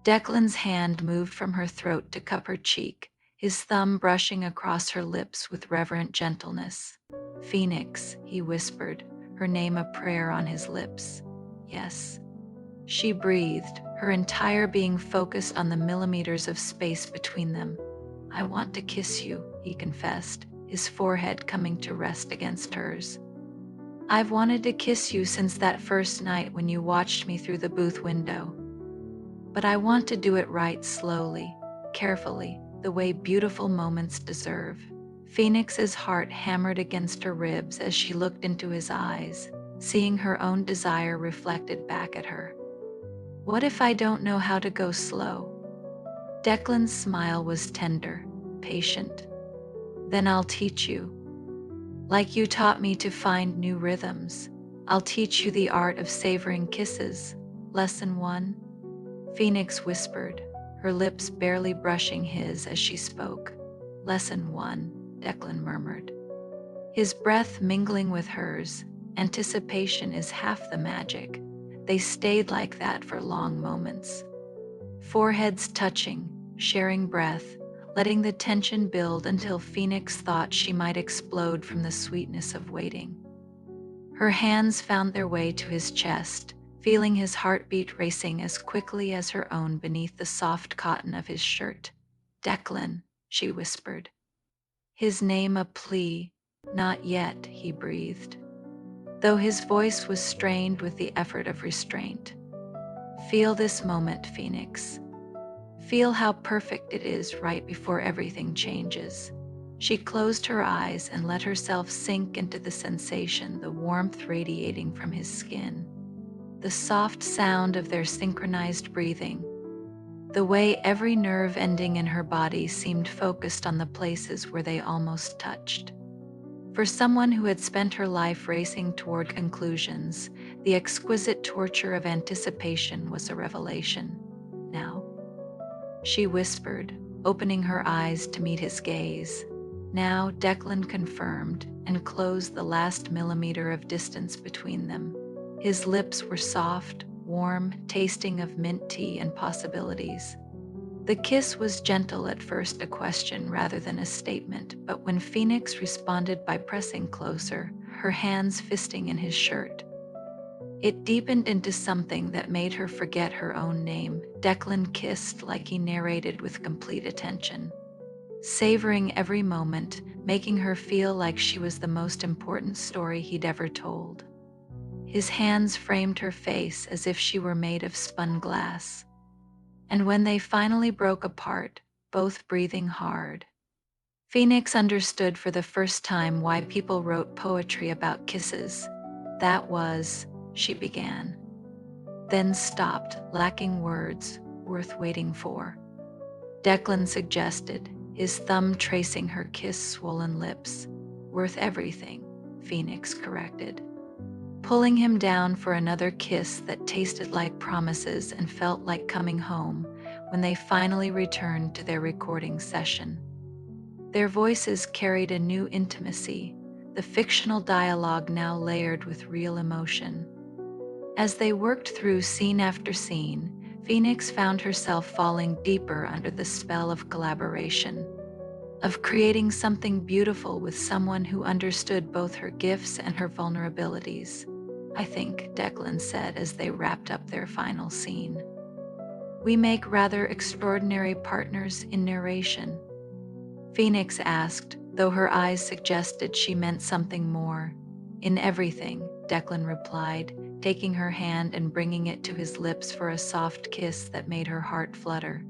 Declan's hand moved from her throat to cup her cheek, his thumb brushing across her lips with reverent gentleness. Phoenix, he whispered, her name a prayer on his lips. Yes. She breathed, her entire being focused on the millimeters of space between them. I want to kiss you, he confessed, his forehead coming to rest against hers. I've wanted to kiss you since that first night when you watched me through the booth window. But I want to do it right, slowly, carefully, the way beautiful moments deserve. Phoenix's heart hammered against her ribs as she looked into his eyes, seeing her own desire reflected back at her. What if I don't know how to go slow? Declan's smile was tender, patient. Then I'll teach you. Like you taught me to find new rhythms, I'll teach you the art of savoring kisses. Lesson 1. Phoenix whispered, her lips barely brushing his as she spoke. Lesson 1, Declan murmured. His breath mingling with hers. Anticipation is half the magic. They stayed like that for long moments. Foreheads touching, sharing breath, letting the tension build until Phoenix thought she might explode from the sweetness of waiting. Her hands found their way to his chest, feeling his heartbeat racing as quickly as her own beneath the soft cotton of his shirt. Declan, she whispered. His name a plea. Not yet, he breathed, though his voice was strained with the effort of restraint. Feel this moment, Phoenix. Feel how perfect it is right before everything changes. She closed her eyes and let herself sink into the sensation, the warmth radiating from his skin, the soft sound of their synchronized breathing, the way every nerve ending in her body seemed focused on the places where they almost touched. For someone who had spent her life racing toward conclusions, the exquisite torture of anticipation was a revelation. Now, she whispered, opening her eyes to meet his gaze. Now, Declan confirmed and closed the last millimeter of distance between them. His lips were soft, warm, tasting of mint tea and possibilities. The kiss was gentle at first, a question rather than a statement, but when Phoenix responded by pressing closer, her hands fisting in his shirt, it deepened into something that made her forget her own name. Declan kissed like he narrated with complete attention, savoring every moment, making her feel like she was the most important story he'd ever told. His hands framed her face as if she were made of spun glass. And when they finally broke apart, both breathing hard, Phoenix understood for the first time why people wrote poetry about kisses. That was, she began, then stopped, lacking words worth waiting for. Declan suggested, his thumb tracing her kiss-swollen lips. Worth everything, Phoenix corrected, pulling him down for another kiss that tasted like promises and felt like coming home when they finally returned to their recording session. Their voices carried a new intimacy, the fictional dialogue now layered with real emotion. As they worked through scene after scene, Phoenix found herself falling deeper under the spell of collaboration, of creating something beautiful with someone who understood both her gifts and her vulnerabilities. I think, Declan said as they wrapped up their final scene. We make rather extraordinary partners in narration. Phoenix asked, though her eyes suggested she meant something more. In everything, Declan replied, taking her hand and bringing it to his lips for a soft kiss that made her heart flutter.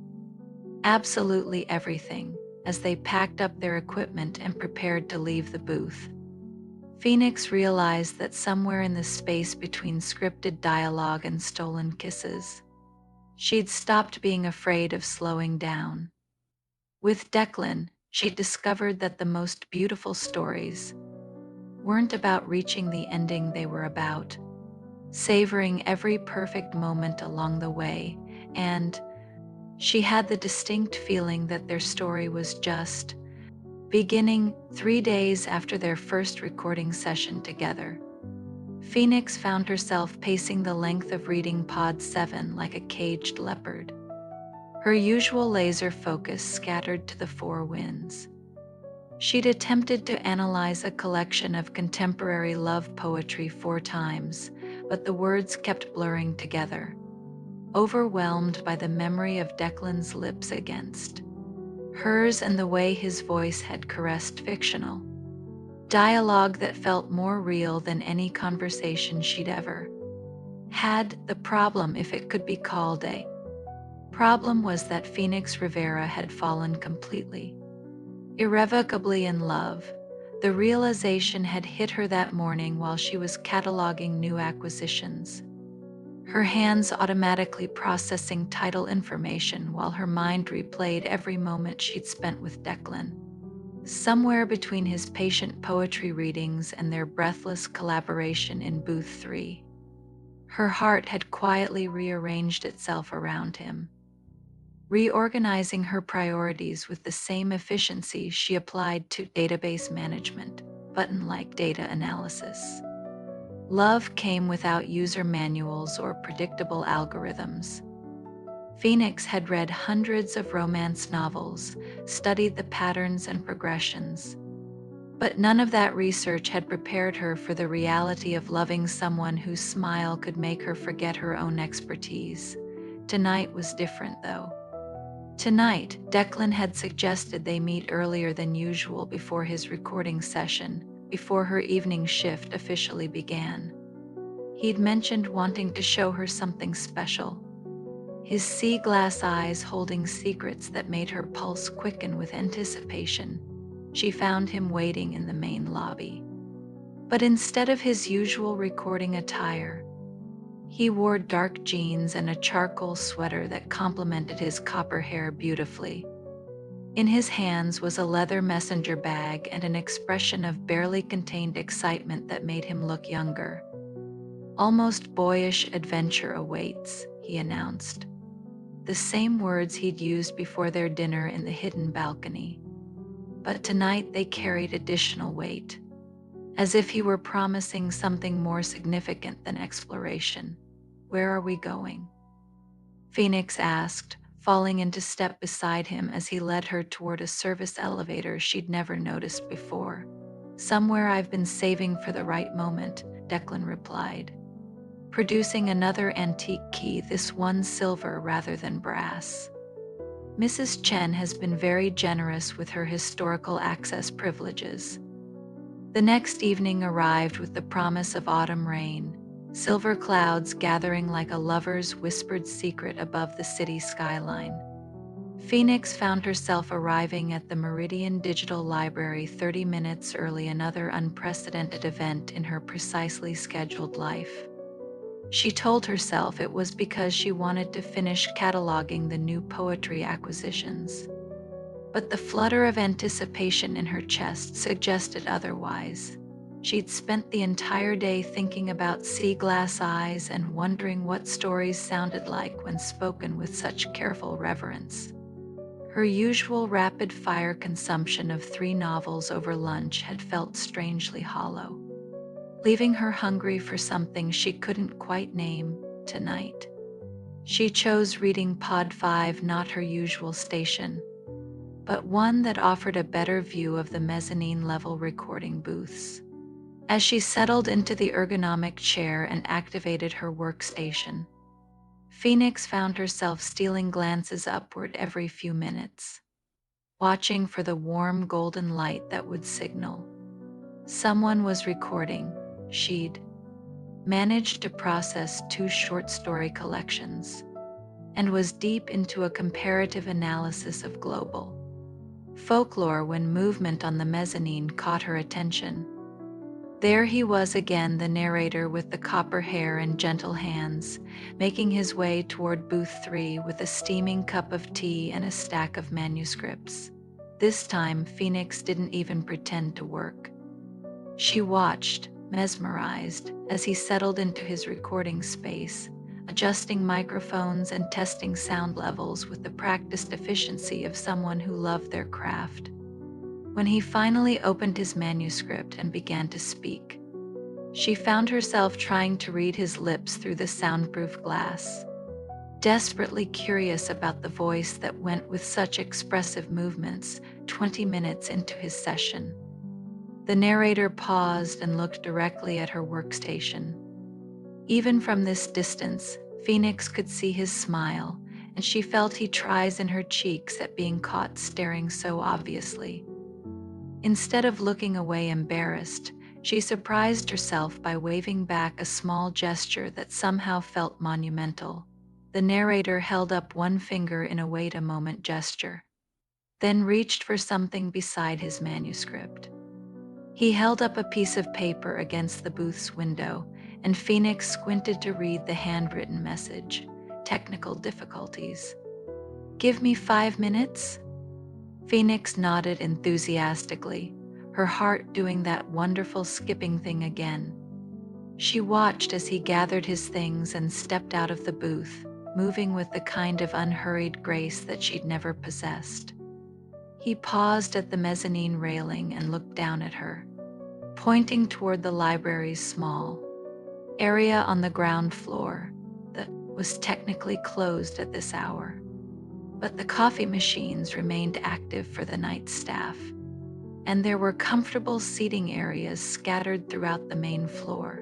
Absolutely everything, as they packed up their equipment and prepared to leave the booth. Phoenix realized that somewhere in the space between scripted dialogue and stolen kisses, she'd stopped being afraid of slowing down. With Declan, she discovered that the most beautiful stories weren't about reaching the ending, they were about savoring every perfect moment along the way, and she had the distinct feeling that their story was just beginning. 3 days after their first recording session together, Phoenix found herself pacing the length of reading pod 7 like a caged leopard, her usual laser focus scattered to the four winds. She'd attempted to analyze a collection of contemporary love poetry 4 times, but the words kept blurring together, overwhelmed by the memory of Declan's lips against hers and the way his voice had caressed fictional dialogue that felt more real than any conversation she'd ever had. The problem, if it could be called a problem, was that Phoenix Rivera had fallen completely. Irrevocably in love. The realization had hit her that morning while she was cataloging new acquisitions. Her hands automatically processing title information while her mind replayed every moment she'd spent with Declan. Somewhere between his patient poetry readings and their breathless collaboration in Booth 3, her heart had quietly rearranged itself around him, reorganizing her priorities with the same efficiency she applied to database management, button-like data analysis. Love came without user manuals or predictable algorithms. Phoenix had read hundreds of romance novels, studied the patterns and progressions, but none of that research had prepared her for the reality of loving someone whose smile could make her forget her own expertise. Tonight was different, though. Tonight, Declan had suggested they meet earlier than usual before his recording session, before her evening shift officially began. He'd mentioned wanting to show her something special, his sea glass eyes holding secrets that made her pulse quicken with anticipation. She found him waiting in the main lobby. But instead of his usual recording attire, he wore dark jeans and a charcoal sweater that complemented his copper hair beautifully. In his hands was a leather messenger bag and an expression of barely contained excitement that made him look younger. "Almost boyish adventure awaits," he announced. The same words he'd used before their dinner in the hidden balcony. But tonight they carried additional weight, as if he were promising something more significant than exploration. "Where are we going?" Phoenix asked, falling into step beside him as he led her toward a service elevator she'd never noticed before. "Somewhere I've been saving for the right moment," Declan replied, producing another antique key, this one silver rather than brass. "Mrs. Chen has been very generous with her historical access privileges." The next evening arrived with the promise of autumn rain, silver clouds gathering like a lover's whispered secret above the city skyline. Phoenix found herself arriving at the Meridian Digital Library 30 minutes early, another unprecedented event in her precisely scheduled life. She told herself it was because she wanted to finish cataloging the new poetry acquisitions. But the flutter of anticipation in her chest suggested otherwise. She'd spent the entire day thinking about sea glass eyes and wondering what stories sounded like when spoken with such careful reverence. Her usual rapid-fire consumption of 3 novels over lunch had felt strangely hollow, leaving her hungry for something she couldn't quite name. Tonight, she chose reading Pod 5, not her usual station, but one that offered a better view of the mezzanine-level recording booths. As she settled into the ergonomic chair and activated her workstation, Phoenix found herself stealing glances upward every few minutes, watching for the warm golden light that would signal someone was recording. She'd managed to process 2 short story collections and was deep into a comparative analysis of global folklore when movement on the mezzanine caught her attention. There he was again, the narrator with the copper hair and gentle hands, making his way toward booth 3 with a steaming cup of tea and a stack of manuscripts. This time, Phoenix didn't even pretend to work. She watched, mesmerized, as he settled into his recording space, adjusting microphones and testing sound levels with the practiced efficiency of someone who loved their craft. When he finally opened his manuscript and began to speak, she found herself trying to read his lips through the soundproof glass, desperately curious about the voice that went with such expressive movements. 20 minutes into his session, the narrator paused and looked directly at her workstation. Even from this distance, Phoenix could see his smile, and she felt he tries in her cheeks at being caught staring so obviously. Instead of looking away embarrassed, she surprised herself by waving back a small gesture that somehow felt monumental. The narrator held up one finger in a wait a moment gesture. then reached for something beside his manuscript. He held up a piece of paper against the booth's window, and Phoenix squinted to read the handwritten message. Technical difficulties. Give me 5 minutes? Phoenix nodded enthusiastically, her heart doing that wonderful skipping thing again. She watched as he gathered his things and stepped out of the booth, moving with the kind of unhurried grace that she'd never possessed. He paused at the mezzanine railing and looked down at her, pointing toward the library's small area on the ground floor that was technically closed at this hour. But the coffee machines remained active for the night staff, and there were comfortable seating areas scattered throughout the main floor.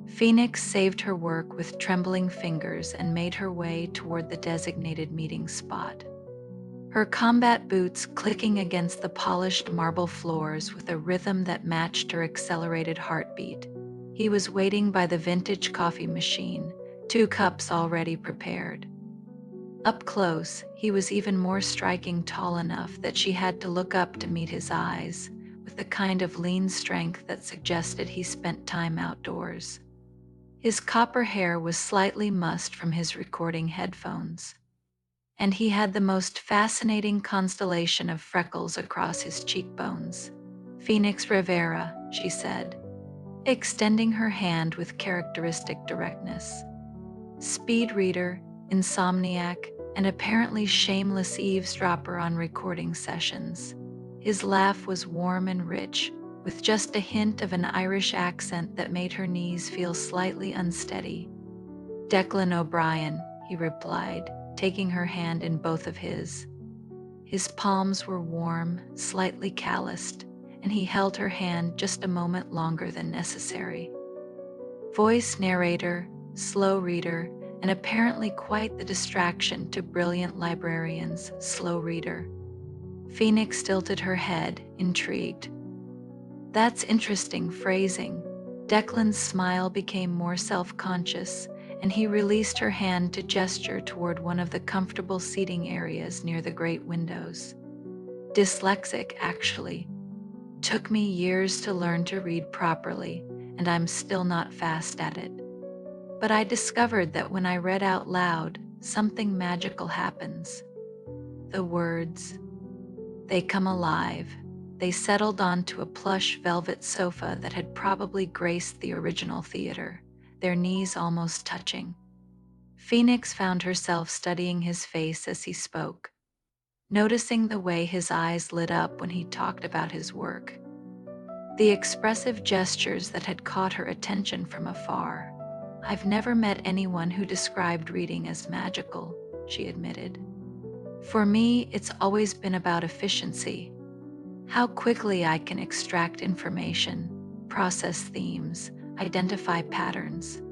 Phoenix saved her work with trembling fingers and made her way toward the designated meeting spot, her combat boots clicking against the polished marble floors with a rhythm that matched her accelerated heartbeat. He was waiting by the vintage coffee machine, 2 cups already prepared. Up close, he was even more striking, tall enough that she had to look up to meet his eyes, with the kind of lean strength that suggested he spent time outdoors. His copper hair was slightly mussed from his recording headphones, and he had the most fascinating constellation of freckles across his cheekbones. Phoenix Rivera, she said, extending her hand with characteristic directness. Speed reader, insomniac, and apparently shameless eavesdropper on recording sessions. His laugh was warm and rich, with just a hint of an Irish accent that made her knees feel slightly unsteady. Declan O'Brien, he replied, taking her hand in both of his. His palms were warm, slightly calloused, and he held her hand just a moment longer than necessary. Voice narrator, slow reader, and apparently quite the distraction to brilliant librarians, slow reader. Phoenix tilted her head, intrigued. That's interesting phrasing. Declan's smile became more self-conscious, and he released her hand to gesture toward one of the comfortable seating areas near the great windows. Dyslexic, actually. Took me years to learn to read properly, and I'm still not fast at it. But I discovered that when I read out loud, something magical happens. The words, they come alive. They settled onto a plush velvet sofa that had probably graced the original theater, their knees almost touching. Phoenix found herself studying his face as he spoke, noticing the way his eyes lit up when he talked about his work, the expressive gestures that had caught her attention from afar. I've never met anyone who described reading as magical, she admitted. For me, it's always been about efficiency. How quickly I can extract information, process themes, identify patterns.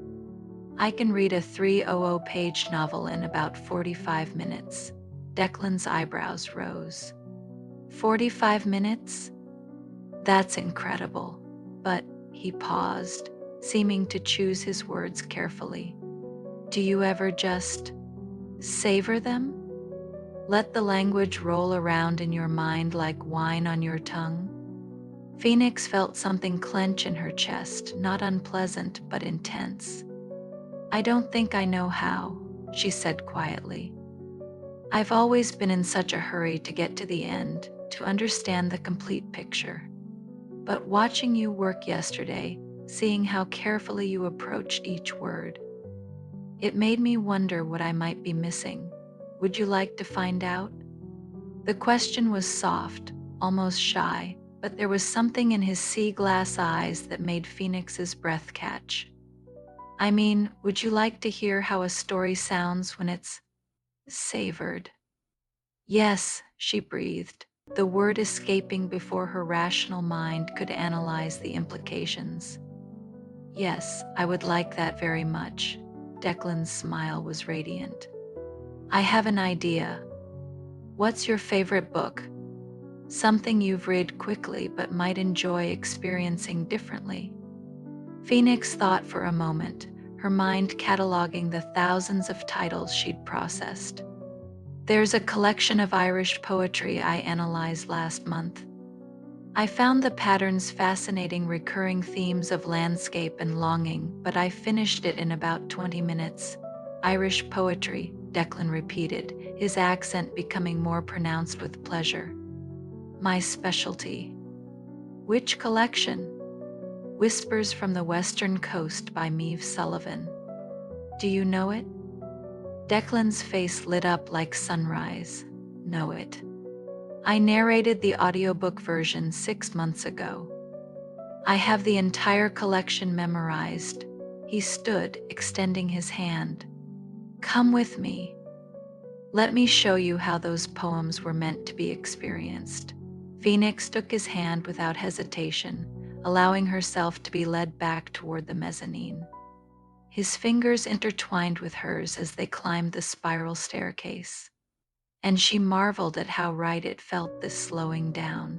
I can read a 300-page novel in about 45 minutes. Declan's eyebrows rose. 45 minutes? That's incredible. But he paused, seeming to choose his words carefully. Do you ever just savor them? Let the language roll around in your mind like wine on your tongue? Phoenix felt something clench in her chest, not unpleasant, but intense. I don't think I know how, she said quietly. I've always been in such a hurry to get to the end, to understand the complete picture. But watching you work yesterday, seeing how carefully you approached each word, it made me wonder what I might be missing. Would you like to find out? The question was soft, almost shy, but there was something in his sea glass eyes that made Phoenix's breath catch. I mean, would you like to hear how a story sounds when it's savored? Yes, she breathed, the word escaping before her rational mind could analyze the implications. Yes, I would like that very much. Declan's smile was radiant. I have an idea. What's your favorite book? Something you've read quickly but might enjoy experiencing differently. Phoenix thought for a moment, her mind cataloging the thousands of titles she'd processed. There's a collection of Irish poetry I analyzed last month. I found the patterns fascinating, recurring themes of landscape and longing, but I finished it in about 20 minutes. Irish poetry, Declan repeated, his accent becoming more pronounced with pleasure. My specialty. Which collection? Whispers from the Western Coast by Meave Sullivan. Do you know it? Declan's face lit up like sunrise. Know it. I narrated the audiobook version 6 months ago. I have the entire collection memorized. He stood, extending his hand. Come with me. Let me show you how those poems were meant to be experienced. Phoenix took his hand without hesitation, allowing herself to be led back toward the mezzanine. His fingers intertwined with hers as they climbed the spiral staircase, and she marveled at how right it felt, this slowing down.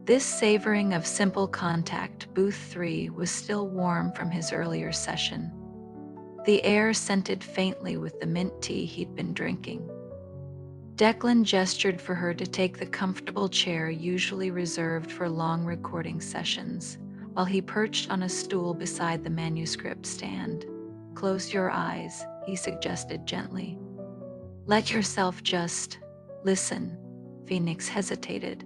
This savoring of simple contact. Booth 3 was still warm from his earlier session. The air scented faintly with the mint tea he'd been drinking. Declan gestured for her to take the comfortable chair usually reserved for long recording sessions, while he perched on a stool beside the manuscript stand. Close your eyes, he suggested gently. Let yourself just listen. Phoenix hesitated.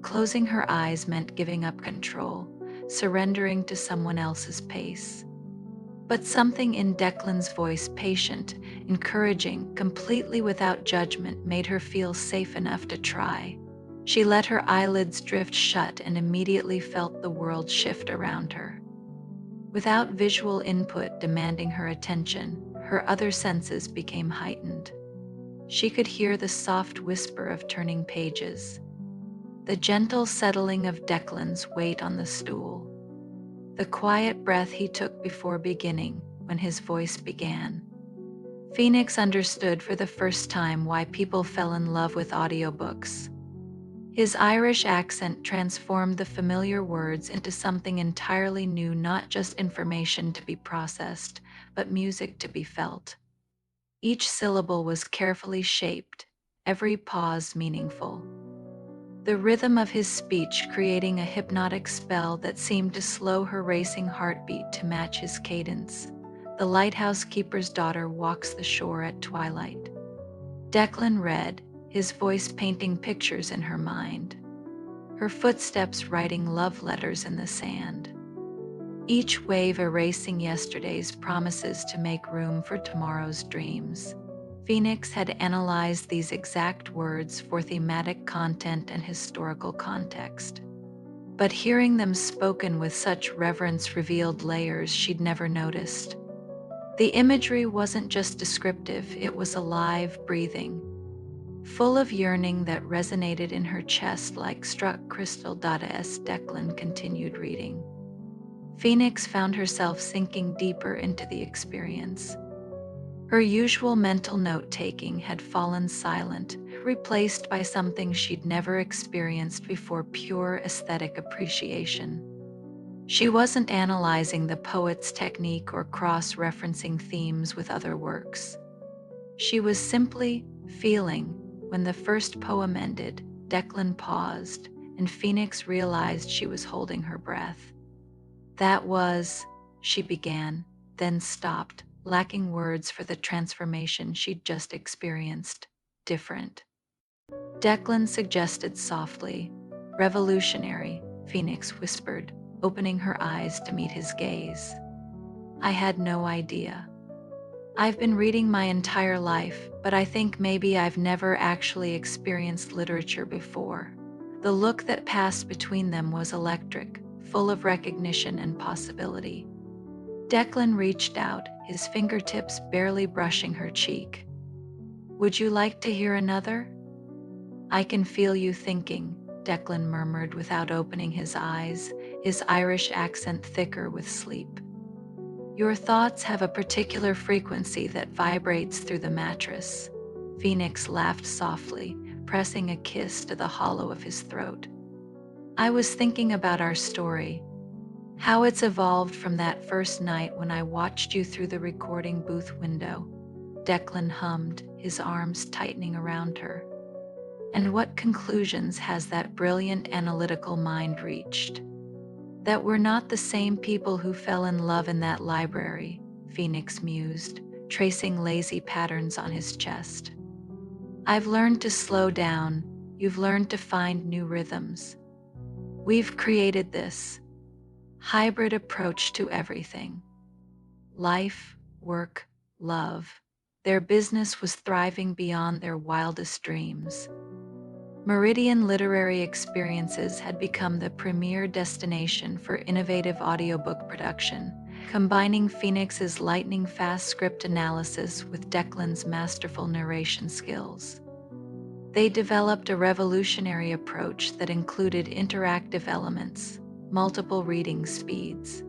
Closing her eyes meant giving up control, surrendering to someone else's pace. But something in Declan's voice, patient, encouraging, completely without judgment, made her feel safe enough to try. She let her eyelids drift shut and immediately felt the world shift around her. Without visual input demanding her attention, her other senses became heightened. She could hear the soft whisper of turning pages, the gentle settling of Declan's weight on the stool, the quiet breath he took before beginning, when his voice began. Phoenix understood for the first time why people fell in love with audiobooks. His Irish accent transformed the familiar words into something entirely new, not just information to be processed, but music to be felt. Each syllable was carefully shaped, every pause meaningful. The rhythm of his speech creating a hypnotic spell that seemed to slow her racing heartbeat to match his cadence. The lighthouse keeper's daughter walks the shore at twilight. Declan read, his voice painting pictures in her mind, her footsteps writing love letters in the sand. Each wave erasing yesterday's promises to make room for tomorrow's dreams. Phoenix had analyzed these exact words for thematic content and historical context. But hearing them spoken with such reverence revealed layers she'd never noticed. The imagery wasn't just descriptive, it was alive, breathing, full of yearning that resonated in her chest like struck crystal. As Declan continued reading, Phoenix found herself sinking deeper into the experience. Her usual mental note-taking had fallen silent, replaced by something she'd never experienced before: pure aesthetic appreciation. She wasn't analyzing the poet's technique or cross-referencing themes with other works. She was simply feeling. When the first poem ended, Declan paused, and Phoenix realized she was holding her breath. That was, she began, then stopped, lacking words for the transformation she'd just experienced. Different. Declan suggested softly. Revolutionary, Phoenix whispered, opening her eyes to meet his gaze. I had no idea. I've been reading my entire life, but I think maybe I've never actually experienced literature before. The look that passed between them was electric, full of recognition and possibility. Declan reached out, his fingertips barely brushing her cheek. Would you like to hear another? I can feel you thinking, Declan murmured without opening his eyes, his Irish accent thicker with sleep. Your thoughts have a particular frequency that vibrates through the mattress. Phoenix laughed softly, pressing a kiss to the hollow of his throat. I was thinking about our story, how it's evolved from that first night when I watched you through the recording booth window. Declan hummed, his arms tightening around her. And what conclusions has that brilliant analytical mind reached? That we're not the same people who fell in love in that library, Phoenix mused, tracing lazy patterns on his chest. I've learned to slow down, you've learned to find new rhythms. We've created this hybrid approach to everything: life, work, love. Their business was thriving beyond their wildest dreams. Meridian Literary Experiences had become the premier destination for innovative audiobook production, combining Phoenix's lightning-fast script analysis with Declan's masterful narration skills. They developed a revolutionary approach that included interactive elements, multiple reading speeds,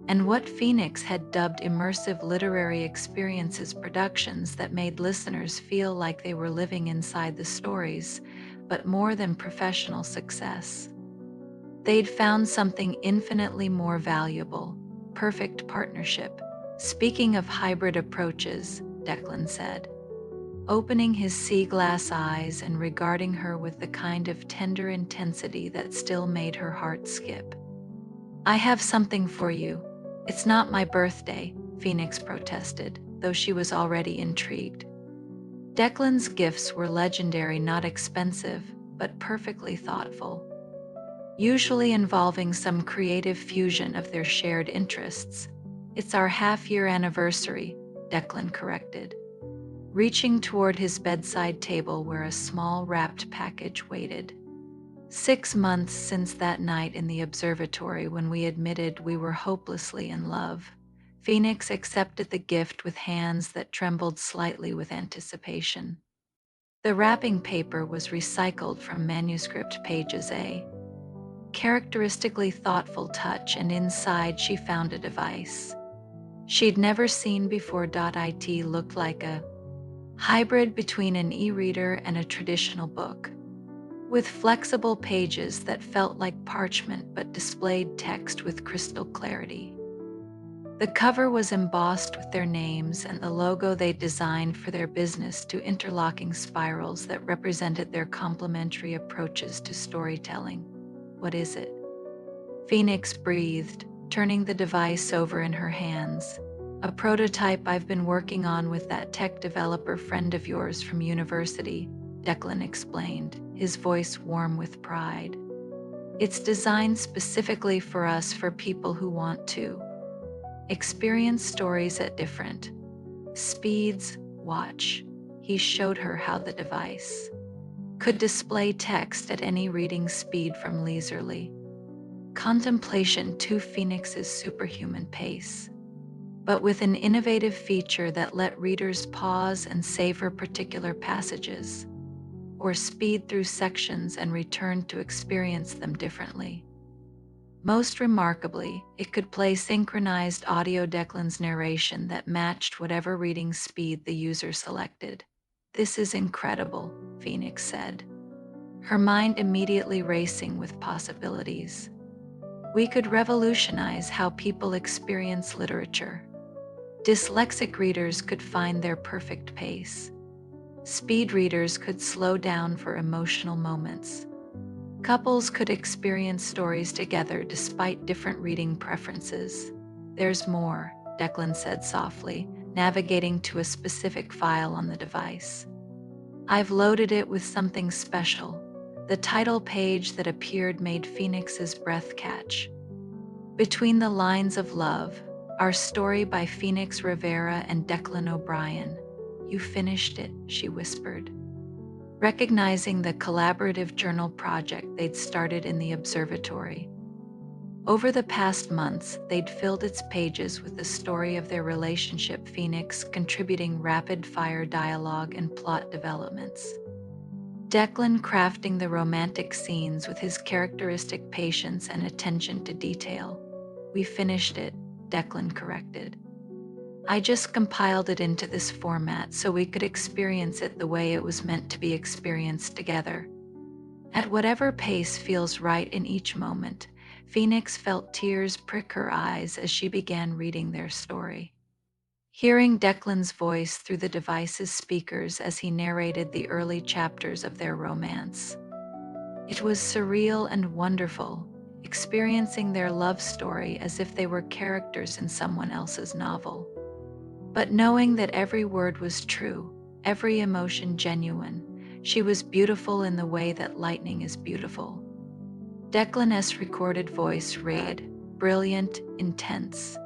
and what Phoenix had dubbed immersive literary experiences productions that made listeners feel like they were living inside the stories, but more than professional success. They'd found something infinitely more valuable: perfect partnership. Speaking of hybrid approaches, Declan said, opening his sea-glass eyes and regarding her with the kind of tender intensity that still made her heart skip. I have something for you. It's not my birthday, Phoenix protested, though she was already intrigued. Declan's gifts were legendary, not expensive, but perfectly thoughtful, usually involving some creative fusion of their shared interests. It's our half-year anniversary, Declan corrected, reaching toward his bedside table where a small wrapped package waited. 6 months since that night in the observatory when we admitted we were hopelessly in love. Phoenix accepted the gift with hands that trembled slightly with anticipation. The wrapping paper was recycled from manuscript pages, a characteristically thoughtful touch, and inside she found a device she'd never seen before. It looked like a hybrid between an e-reader and a traditional book, with flexible pages that felt like parchment but displayed text with crystal clarity. The cover was embossed with their names and the logo they designed for their business, two interlocking spirals that represented their complementary approaches to storytelling. What is it? Phoenix breathed, turning the device over in her hands. A prototype I've been working on with that tech developer friend of yours from university, Declan explained, his voice warm with pride. It's designed specifically for us, for people who want to experience stories at different speeds. Watch. He showed her how the device could display text at any reading speed, from leisurely contemplation to Phoenix's superhuman pace, but with an innovative feature that let readers pause and savor particular passages, or speed through sections and return to experience them differently. Most remarkably, it could play synchronized audio. Declan's narration that matched whatever reading speed the user selected. This is incredible, Phoenix said, her mind immediately racing with possibilities. We could revolutionize how people experience literature. Dyslexic readers could find their perfect pace. Speed readers could slow down for emotional moments. Couples could experience stories together despite different reading preferences. There's more, Declan said softly, navigating to a specific file on the device. I've loaded it with something special. The title page that appeared made Phoenix's breath catch. Between the Lines of Love, our story by Phoenix Rivera and Declan O'Brien. You finished it, she whispered, recognizing the collaborative journal project they'd started in the observatory. Over the past months, they'd filled its pages with the story of their relationship, Phoenix contributing rapid-fire dialogue and plot developments, Declan crafting the romantic scenes with his characteristic patience and attention to detail. We finished it, Declan corrected. I just compiled it into this format so we could experience it the way it was meant to be experienced together. At whatever pace feels right in each moment, Phoenix felt tears prick her eyes as she began reading their story. hearing Declan's voice through the device's speakers as he narrated the early chapters of their romance. It was surreal and wonderful, experiencing their love story as if they were characters in someone else's novel. But knowing that every word was true, every emotion genuine, she was beautiful in the way that lightning is beautiful. Declan's recorded voice read, brilliant, intense,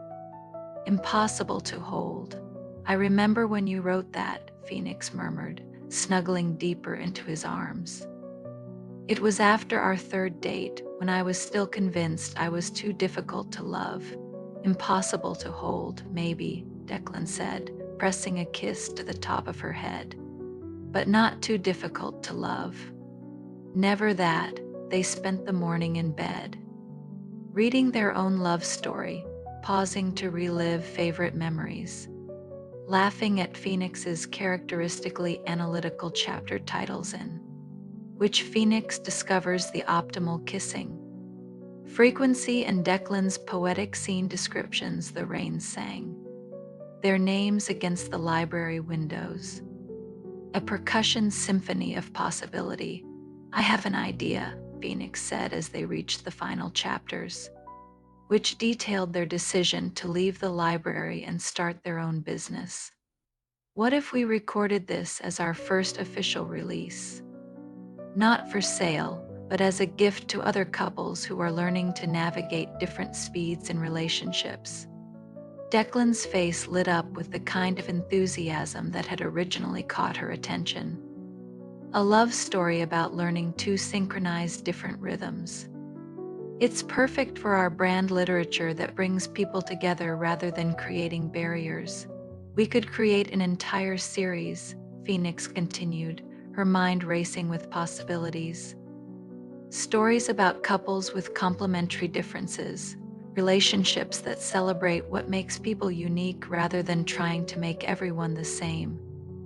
impossible to hold. I remember when you wrote that, Phoenix murmured, snuggling deeper into his arms. It was after our third date, when I was still convinced I was too difficult to love. Impossible to hold, maybe, Declan said, pressing a kiss to the top of her head. But not too difficult to love. Never that. They spent the morning in bed, reading their own love story, pausing to relive favorite memories, laughing at Phoenix's characteristically analytical chapter titles in which Phoenix discovers the optimal kissing frequency and Declan's poetic scene descriptions. The rain sang their names against the library windows, a percussion symphony of possibility. I have an idea, Phoenix said as they reached the final chapters, which detailed their decision to leave the library and start their own business. What if we recorded this as our first official release? Not for sale, but as a gift to other couples who are learning to navigate different speeds in relationships. Declan's face lit up with the kind of enthusiasm that had originally caught her attention. A love story about learning to synchronize different rhythms. It's perfect for our brand literature that brings people together rather than creating barriers. We could create an entire series, Phoenix continued, her mind racing with possibilities. Stories about couples with complementary differences, relationships that celebrate what makes people unique rather than trying to make everyone the same.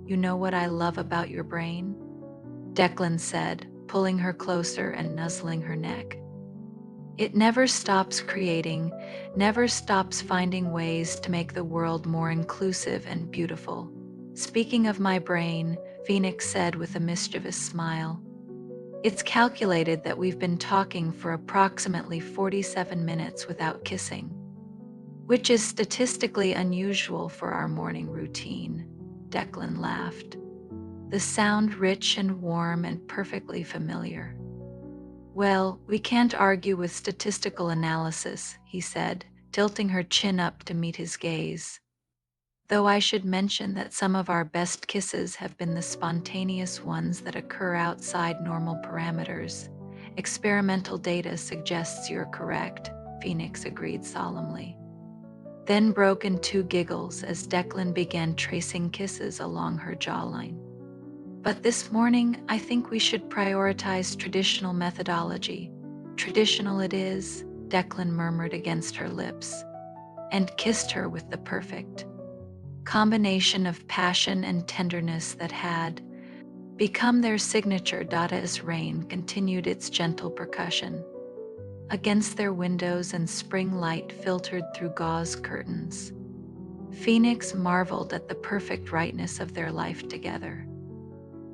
You know what I love about your brain? Declan said, pulling her closer and nuzzling her neck. It never stops creating, never stops finding ways to make the world more inclusive and beautiful. Speaking of my brain, Phoenix said with a mischievous smile, it's calculated that we've been talking for approximately 47 minutes without kissing, which is statistically unusual for our morning routine. Declan laughed, the sound rich and warm and perfectly familiar. Well, we can't argue with statistical analysis, he said, tilting her chin up to meet his gaze. Though I should mention that some of our best kisses have been the spontaneous ones that occur outside normal parameters. Experimental data suggests you're correct, Phoenix agreed solemnly. Then broke into giggles as Declan began tracing kisses along her jawline. But this morning, I think we should prioritize traditional methodology. Traditional it is, Declan murmured against her lips, and kissed her with the perfect combination of passion and tenderness that had become their signature. As rain continued its gentle percussion against their windows and spring light filtered through gauze curtains. Phoenix marveled at the perfect rightness of their life together.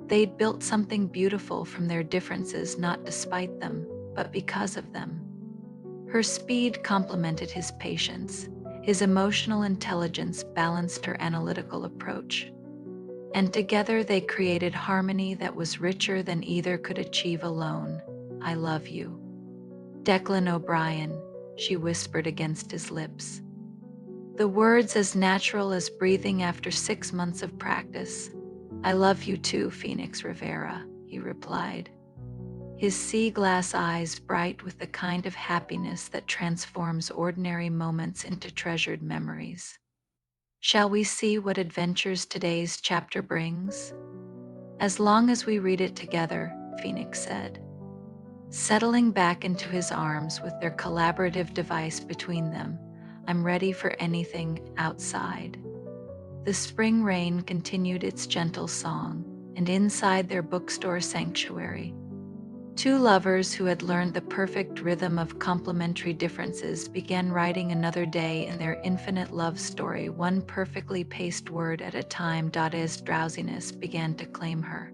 They'd built something beautiful from their differences, not despite them, but because of them. Her speed complemented his patience. His emotional intelligence balanced her analytical approach. And together they created harmony that was richer than either could achieve alone. I love you. Declan O'Brien, she whispered against his lips. The words as natural as breathing after 6 months of practice. I love you too, Phoenix Rivera, he replied, his sea glass eyes bright with the kind of happiness that transforms ordinary moments into treasured memories. Shall we see what adventures today's chapter brings? As long as we read it together, Phoenix said, settling back into his arms with their collaborative device between them. I'm ready for anything outside. The spring rain continued its gentle song, and inside their bookstore sanctuary, Two lovers who had learned the perfect rhythm of complementary differences began writing another day in their infinite love story, one perfectly paced word at a time. As drowsiness began to claim her,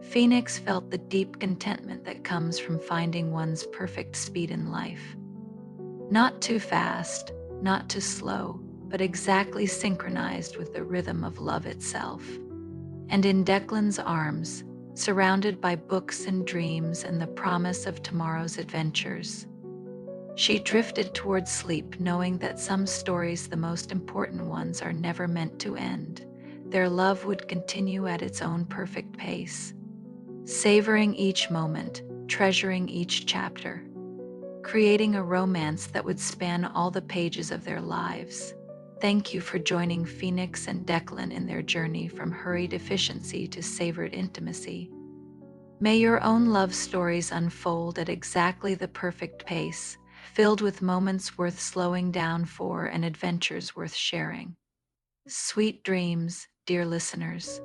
Phoenix felt the deep contentment that comes from finding one's perfect speed in life. Not too fast, not too slow, but exactly synchronized with the rhythm of love itself. And in Declan's arms, surrounded by books and dreams and the promise of tomorrow's adventures, she drifted toward sleep, knowing that some stories, the most important ones, are never meant to end. Their love would continue at its own perfect pace, savoring each moment, treasuring each chapter, creating a romance that would span all the pages of their lives. Thank you for joining Phoenix and Declan in their journey from hurried efficiency to savored intimacy. May your own love stories unfold at exactly the perfect pace, filled with moments worth slowing down for and adventures worth sharing. Sweet dreams, dear listeners.